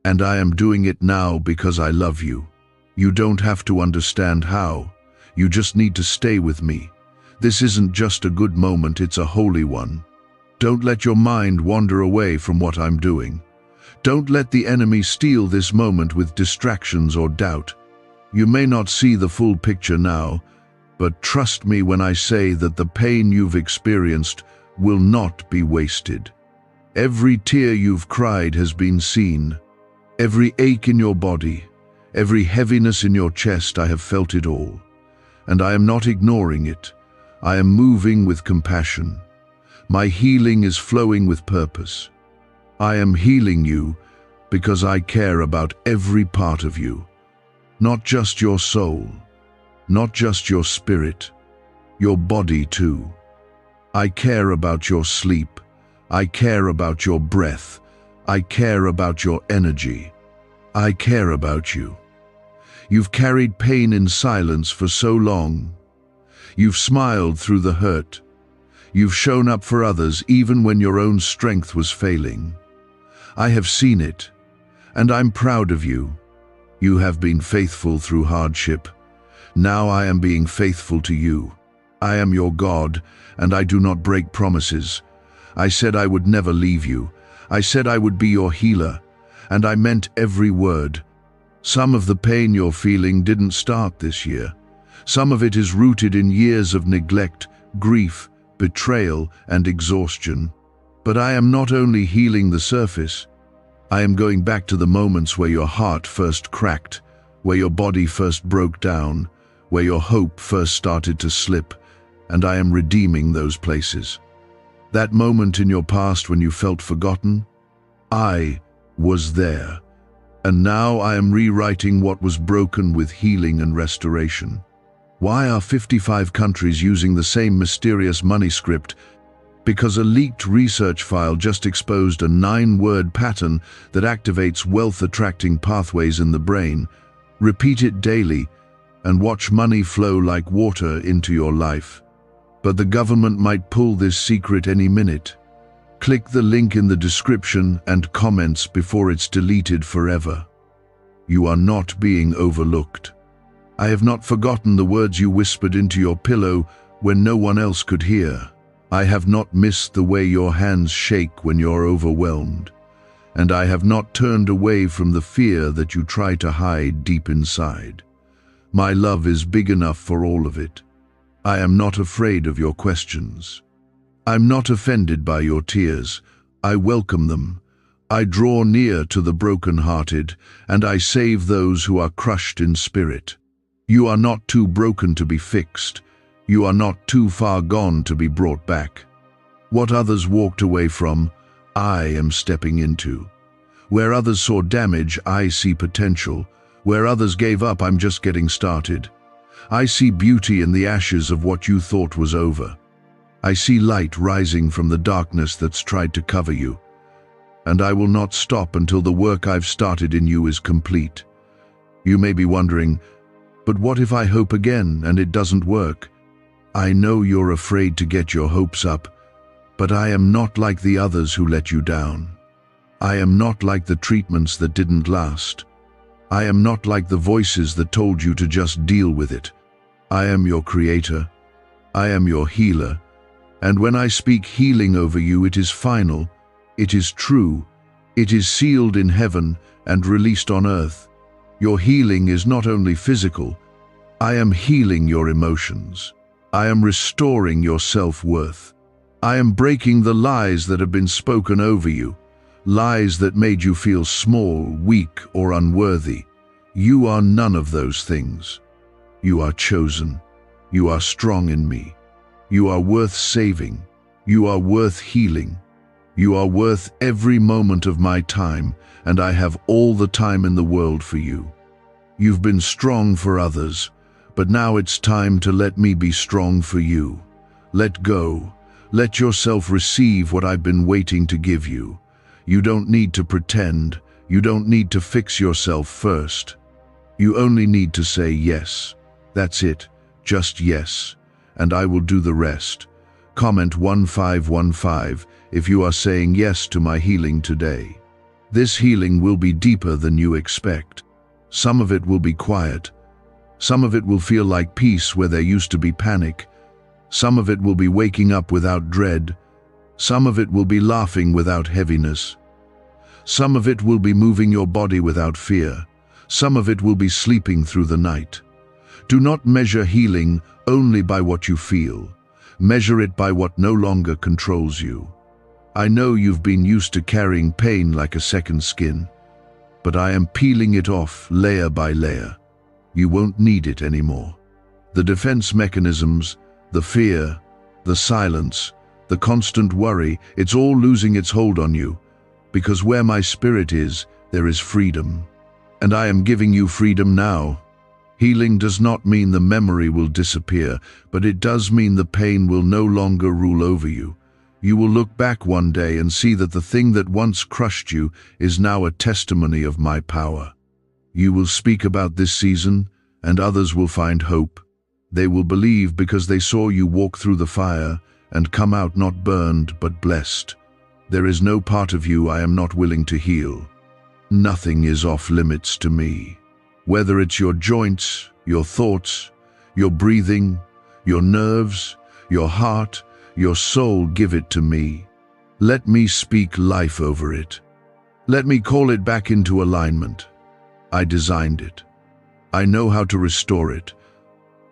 And I am doing it now because I love you. You don't have to understand how. You just need to stay with me. This isn't just a good moment, it's a holy one. Don't let your mind wander away from what I'm doing. Don't let the enemy steal this moment with distractions or doubt. You may not see the full picture now, but trust me when I say that the pain you've experienced will not be wasted. Every tear you've cried has been seen. Every ache in your body, every heaviness in your chest, I have felt it all. And I am not ignoring it. I am moving with compassion. My healing is flowing with purpose. I am healing you because I care about every part of you. Not just your soul, not just your spirit, your body too. I care about your sleep. I care about your breath. I care about your energy. I care about you. You've carried pain in silence for so long. You've smiled through the hurt. You've shown up for others even when your own strength was failing. I have seen it, and I'm proud of you. You have been faithful through hardship. Now I am being faithful to you. I am your God, and I do not break promises. I said I would never leave you. I said I would be your healer, and I meant every word. Some of the pain you're feeling didn't start this year. Some of it is rooted in years of neglect, grief, betrayal, and exhaustion. But I am not only healing the surface, I am going back to the moments where your heart first cracked, where your body first broke down, where your hope first started to slip, and I am redeeming those places. That moment in your past when you felt forgotten, I was there, and now I am rewriting what was broken with healing and restoration. Why are 55 countries using the same mysterious money script? Because a leaked research file just exposed a 9-word pattern that activates wealth-attracting pathways in the brain. Repeat it daily and watch money flow like water into your life. But the government might pull this secret any minute. Click the link in the description and comments before it's deleted forever. You are not being overlooked. I have not forgotten the words you whispered into your pillow when no one else could hear. I have not missed the way your hands shake when you're overwhelmed. and I have not turned away from the fear that you try to hide deep inside. My love is big enough for all of it. I am not afraid of your questions. I'm not offended by your tears. I welcome them. I draw near to the broken-hearted, and I save those who are crushed in spirit. You are not too broken to be fixed. You are not too far gone to be brought back. What others walked away from, I am stepping into. Where others saw damage, I see potential. Where others gave up, I'm just getting started. I see beauty in the ashes of what you thought was over. I see light rising from the darkness that's tried to cover you. And I will not stop until the work I've started in you is complete. You may be wondering, but what if I hope again and it doesn't work? I know you're afraid to get your hopes up, but I am not like the others who let you down. I am not like the treatments that didn't last. I am not like the voices that told you to just deal with it. I am your creator. I am your healer. And when I speak healing over you, it is final. It is true. It is sealed in heaven and released on earth. Your healing is not only physical. I am healing your emotions. I am restoring your self-worth. I am breaking the lies that have been spoken over you, lies that made you feel small, weak, or unworthy. You are none of those things. You are chosen. You are strong in me. You are worth saving. You are worth healing. You are worth every moment of my time, and I have all the time in the world for you. You've been strong for others, but now it's time to let me be strong for you. Let go. Let yourself receive what I've been waiting to give you. You don't need to pretend. You don't need to fix yourself first. You only need to say yes. That's it. Just yes. And I will do the rest. Comment 1515 if you are saying yes to my healing today. This healing will be deeper than you expect. Some of it will be quiet. Some of it will feel like peace where there used to be panic. Some of it will be waking up without dread. Some of it will be laughing without heaviness. Some of it will be moving your body without fear. Some of it will be sleeping through the night. Do not measure healing only by what you feel. Measure it by what no longer controls you. I know you've been used to carrying pain like a second skin, but I am peeling it off layer by layer. You won't need it anymore. The defense mechanisms, the fear, the silence, the constant worry, it's all losing its hold on you, because where my spirit is, there is freedom. And I am giving you freedom now. Healing does not mean the memory will disappear, but it does mean the pain will no longer rule over you. You will look back one day and see that the thing that once crushed you is now a testimony of my power. You will speak about this season, and others will find hope. They will believe because they saw you walk through the fire and come out not burned but blessed. There is no part of you I am not willing to heal. Nothing is off limits to me. Whether it's your joints, your thoughts, your breathing, your nerves, your heart, your soul, give it to me. Let me speak life over it. Let me call it back into alignment. I designed it. I know how to restore it.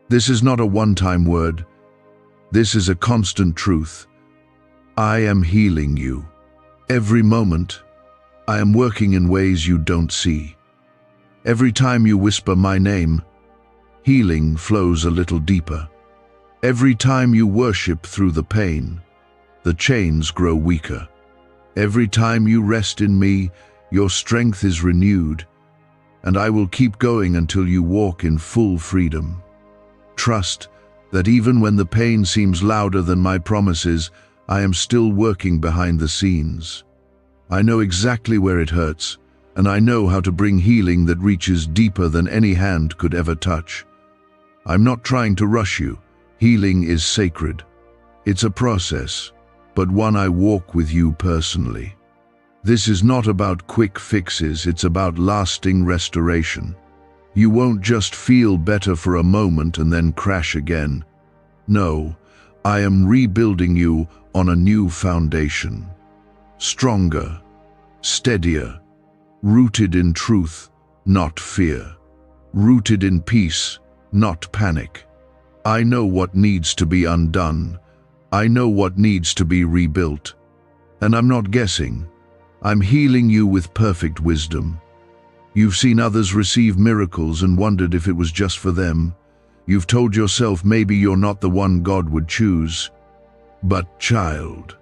This is not a one-time word. This is a constant truth. I am healing you. Every moment, I am working in ways you don't see. Every time you whisper my name, healing flows a little deeper. Every time you worship through the pain, the chains grow weaker. Every time you rest in me, your strength is renewed, and I will keep going until you walk in full freedom. Trust that even when the pain seems louder than my promises, I am still working behind the scenes. I know exactly where it hurts, and I know how to bring healing that reaches deeper than any hand could ever touch. I'm not trying to rush you. Healing is sacred. It's a process, but one I walk with you personally. This is not about quick fixes, it's about lasting restoration. You won't just feel better for a moment and then crash again. No, I am rebuilding you on a new foundation. Stronger, steadier, rooted in truth, not fear, rooted in peace, not panic. I know what needs to be undone. I know what needs to be rebuilt. And I'm not guessing. I'm healing you with perfect wisdom. You've seen others receive miracles and wondered if it was just for them. You've told yourself maybe you're not the one God would choose. But child,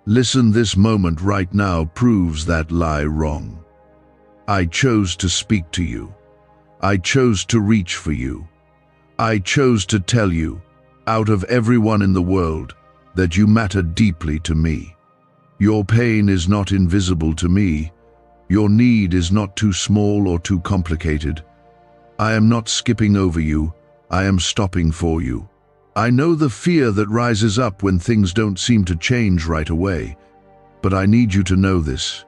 listen, this moment right now proves that lie wrong. I chose to speak to you. I chose to reach for you. I chose to tell you, out of everyone in the world, that you matter deeply to me. Your pain is not invisible to me. Your need is not too small or too complicated. I am not skipping over you. I am stopping for you. I know the fear that rises up when things don't seem to change right away. But I need you to know this.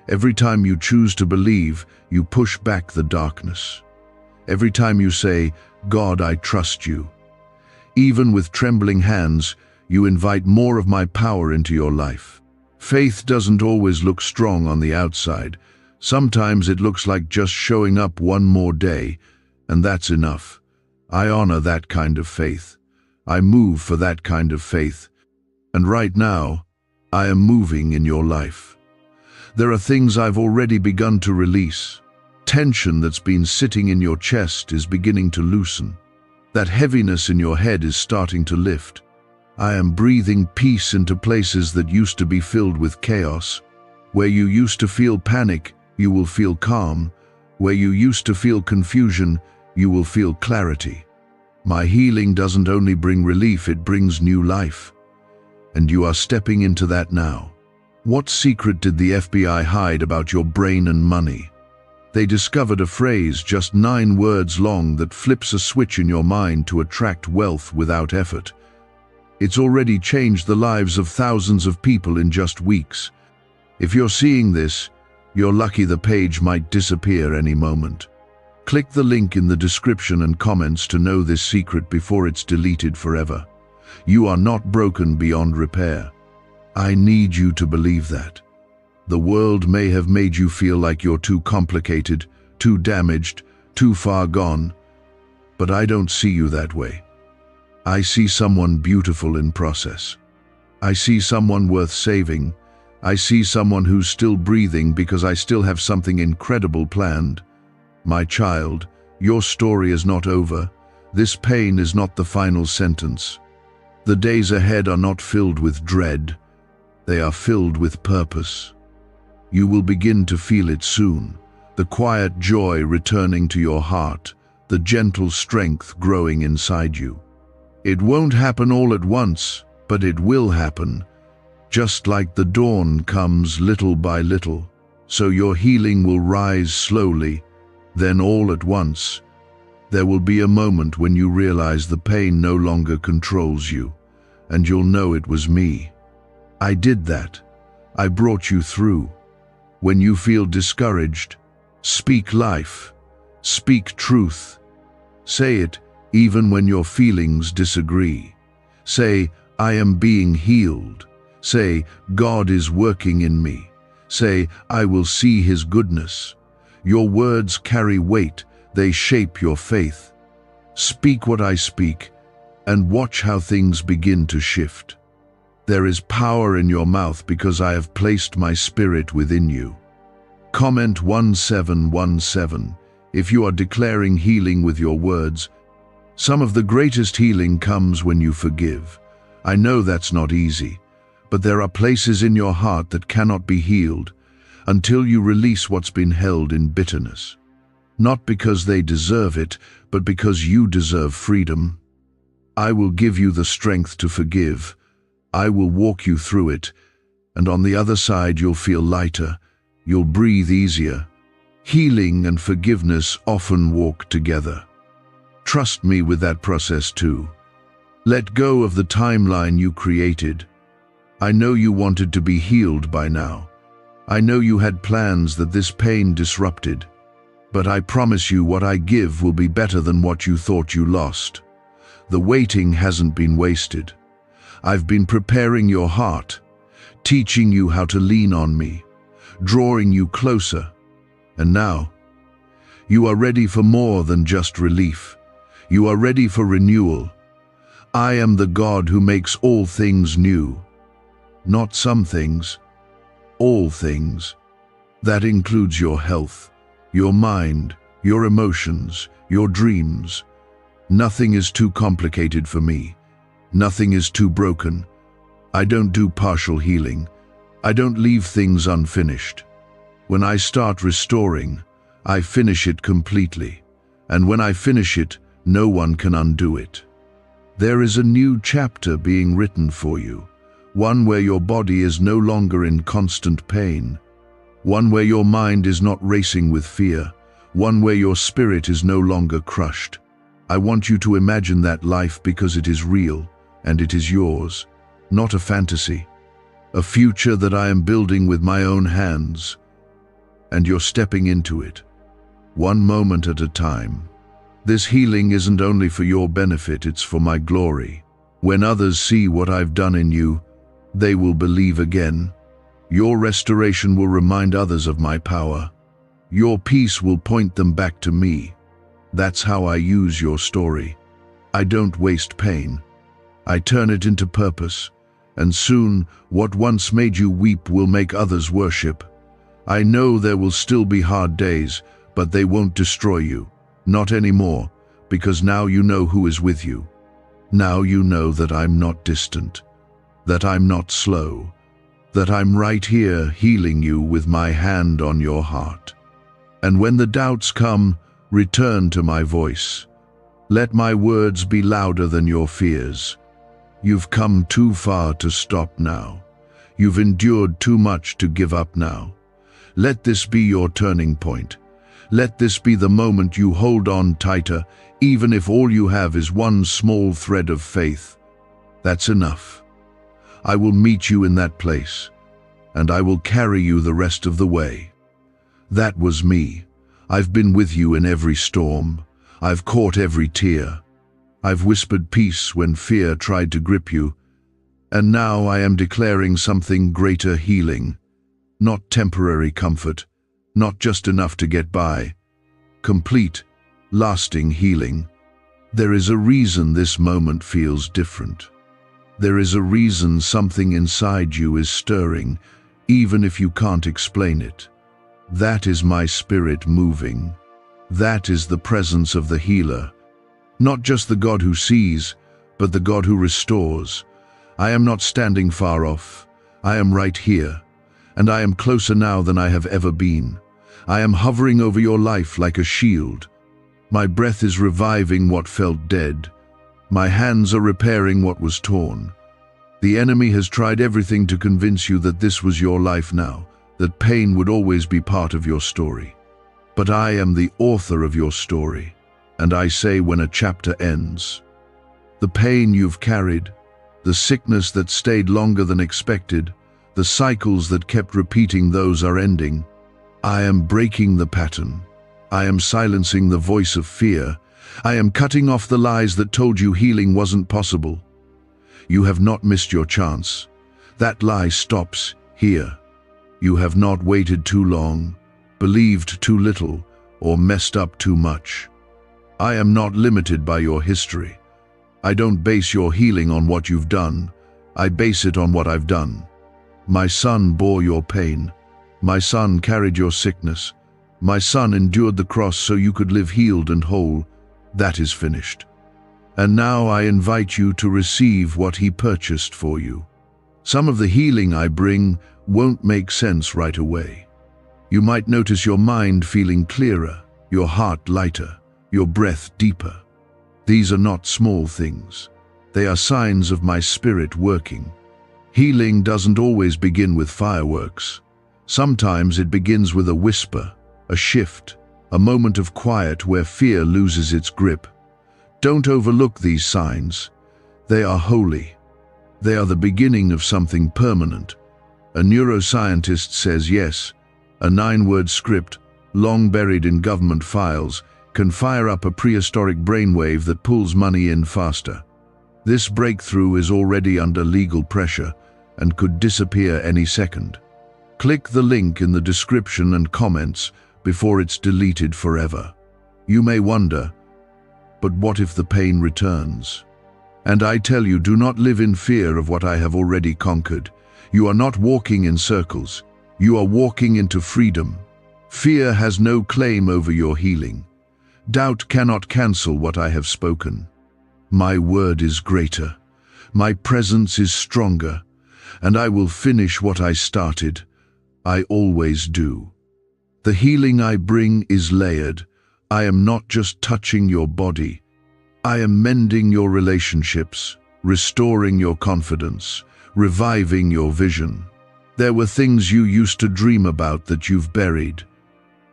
Every time you choose to believe, you push back the darkness. Every time you say, God, I trust you. Even with trembling hands, you invite more of my power into your life. Faith doesn't always look strong on the outside. Sometimes it looks like just showing up one more day, and that's enough. I honor that kind of faith. I move for that kind of faith. And right now, I am moving in your life. There are things I've already begun to release. Tension that's been sitting in your chest is beginning to loosen. That heaviness in your head is starting to lift. I am breathing peace into places that used to be filled with chaos. Where you used to feel panic, you will feel calm. Where you used to feel confusion, you will feel clarity. My healing doesn't only bring relief, it brings new life. And you are stepping into that now. What secret did the FBI hide about your brain and money? They discovered a phrase just 9 words long that flips a switch in your mind to attract wealth without effort. It's already changed the lives of thousands of people in just weeks. If you're seeing this, you're lucky. The page might disappear any moment. Click the link in the description and comments to know this secret before it's deleted forever. You are not broken beyond repair. I need you to believe that. The world may have made you feel like you're too complicated, too damaged, too far gone, but I don't see you that way. I see someone beautiful in process. I see someone worth saving. I see someone who's still breathing because I still have something incredible planned. My child, your story is not over. This pain is not the final sentence. The days ahead are not filled with dread. They are filled with purpose. You will begin to feel it soon, the quiet joy returning to your heart, the gentle strength growing inside you. It won't happen all at once, but it will happen. Just like the dawn comes little by little, so your healing will rise slowly, then all at once. There will be a moment when you realize the pain no longer controls you, and you'll know it was me. I did that. I brought you through. When you feel discouraged, speak life, speak truth. Say it even when your feelings disagree. Say, I am being healed. Say, God is working in me. Say, I will see His goodness. Your words carry weight, they shape your faith. Speak what I speak, and watch how things begin to shift. There is power in your mouth because I have placed my spirit within you. Comment 1717 if you are declaring healing with your words. Some of the greatest healing comes when you forgive. I know that's not easy, but there are places in your heart that cannot be healed until you release what's been held in bitterness. Not because they deserve it, but because you deserve freedom. I will give you the strength to forgive. I will walk you through it, and on the other side you'll feel lighter, you'll breathe easier. Healing and forgiveness often walk together. Trust me with that process too. Let go of the timeline you created. I know you wanted to be healed by now. I know you had plans that this pain disrupted. But I promise you what I give will be better than what you thought you lost. The waiting hasn't been wasted. I've been preparing your heart, teaching you how to lean on me, drawing you closer. And now, you are ready for more than just relief. You are ready for renewal. I am the God who makes all things new. Not some things, all things. That includes your health, your mind, your emotions, your dreams. Nothing is too complicated for me. Nothing is too broken. I don't do partial healing. I don't leave things unfinished. When I start restoring, I finish it completely. And when I finish it, no one can undo it. There is a new chapter being written for you, one where your body is no longer in constant pain, one where your mind is not racing with fear, one where your spirit is no longer crushed. I want you to imagine that life because it is real, and it is yours, not a fantasy, a future that I am building with my own hands, and you're stepping into it, one moment at a time. This healing isn't only for your benefit, it's for my glory. When others see what I've done in you, they will believe again. Your restoration will remind others of my power. Your peace will point them back to me. That's how I use your story. I don't waste pain. I turn it into purpose. And soon, what once made you weep will make others worship. I know there will still be hard days, but they won't destroy you. Not anymore, because now you know who is with you. Now you know that I'm not distant, that I'm not slow, that I'm right here healing you with my hand on your heart. And when the doubts come, return to my voice. Let my words be louder than your fears. You've come too far to stop now. You've endured too much to give up now. Let this be your turning point. Let this be the moment you hold on tighter, even if all you have is one small thread of faith. That's enough. I will meet you in that place, and I will carry you the rest of the way. That was me. I've been with you in every storm. I've caught every tear. I've whispered peace when fear tried to grip you. And now I am declaring something greater: healing. Not temporary comfort, not just enough to get by. Complete, lasting healing. There is a reason this moment feels different. There is a reason something inside you is stirring, even if you can't explain it. That is my spirit moving. That is the presence of the healer. Not just the God who sees, but the God who restores. I am not standing far off. I am right here. And I am closer now than I have ever been. I am hovering over your life like a shield. My breath is reviving what felt dead. My hands are repairing what was torn. The enemy has tried everything to convince you that this was your life now, that pain would always be part of your story. But I am the author of your story, and I say when a chapter ends, the pain you've carried, the sickness that stayed longer than expected, the cycles that kept repeating, those are ending. I am breaking the pattern. I am silencing the voice of fear. I am cutting off the lies that told you healing wasn't possible. You have not missed your chance. That lie stops here. You have not waited too long, believed too little, or messed up too much. I am not limited by your history. I don't base your healing on what you've done. I base it on what I've done. My son bore your pain. My son carried your sickness. My son endured the cross so you could live healed and whole. That is finished. And now I invite you to receive what he purchased for you. Some of the healing I bring won't make sense right away. You might notice your mind feeling clearer, your heart lighter, your breath deeper. These are not small things. They are signs of my spirit working. Healing doesn't always begin with fireworks. Sometimes it begins with a whisper, a shift, a moment of quiet where fear loses its grip. Don't overlook these signs. They are holy. They are the beginning of something permanent. A neuroscientist says yes, a 9-word script, long buried in government files, can fire up a prehistoric brainwave that pulls money in faster. This breakthrough is already under legal pressure and could disappear any second. Click the link in the description and comments before it's deleted forever. You may wonder, but what if the pain returns? And I tell you, do not live in fear of what I have already conquered. You are not walking in circles. You are walking into freedom. Fear has no claim over your healing. Doubt cannot cancel what I have spoken. My word is greater. My presence is stronger, and I will finish what I started. I always do. The healing I bring is layered. I am not just touching your body. I am mending your relationships, restoring your confidence, reviving your vision. There were things you used to dream about that you've buried,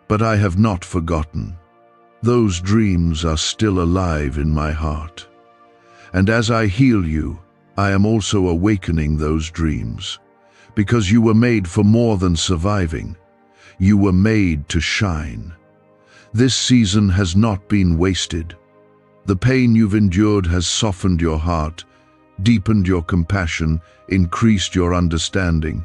but I have not forgotten. Those dreams are still alive in my heart. And as I heal you, I am also awakening those dreams, because you were made for more than surviving. You were made to shine. This season has not been wasted. The pain you've endured has softened your heart, deepened your compassion, increased your understanding.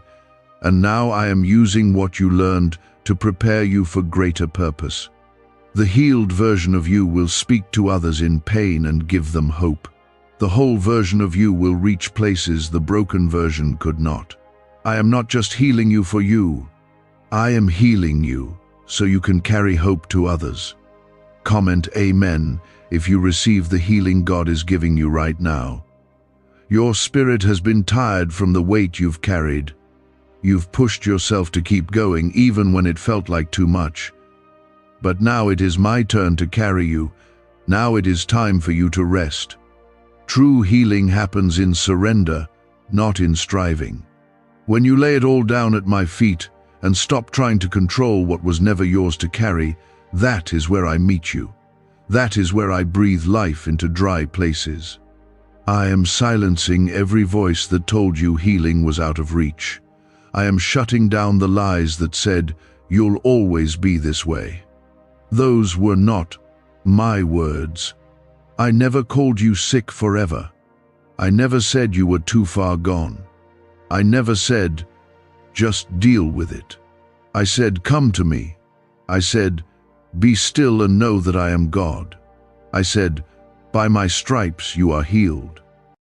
And now I am using what you learned to prepare you for greater purpose. The healed version of you will speak to others in pain and give them hope. The whole version of you will reach places the broken version could not. I am not just healing you for you. I am healing you so you can carry hope to others. Comment Amen if you receive the healing God is giving you right now. Your spirit has been tired from the weight you've carried. You've pushed yourself to keep going even when it felt like too much. But now it is my turn to carry you. Now it is time for you to rest. True healing happens in surrender, not in striving. When you lay it all down at my feet and stop trying to control what was never yours to carry, that is where I meet you. That is where I breathe life into dry places. I am silencing every voice that told you healing was out of reach. I am shutting down the lies that said, you'll always be this way. Those were not my words. I never called you sick forever. I never said you were too far gone. I never said, just deal with it. I said, come to me. I said, be still and know that I am God. I said, by my stripes you are healed.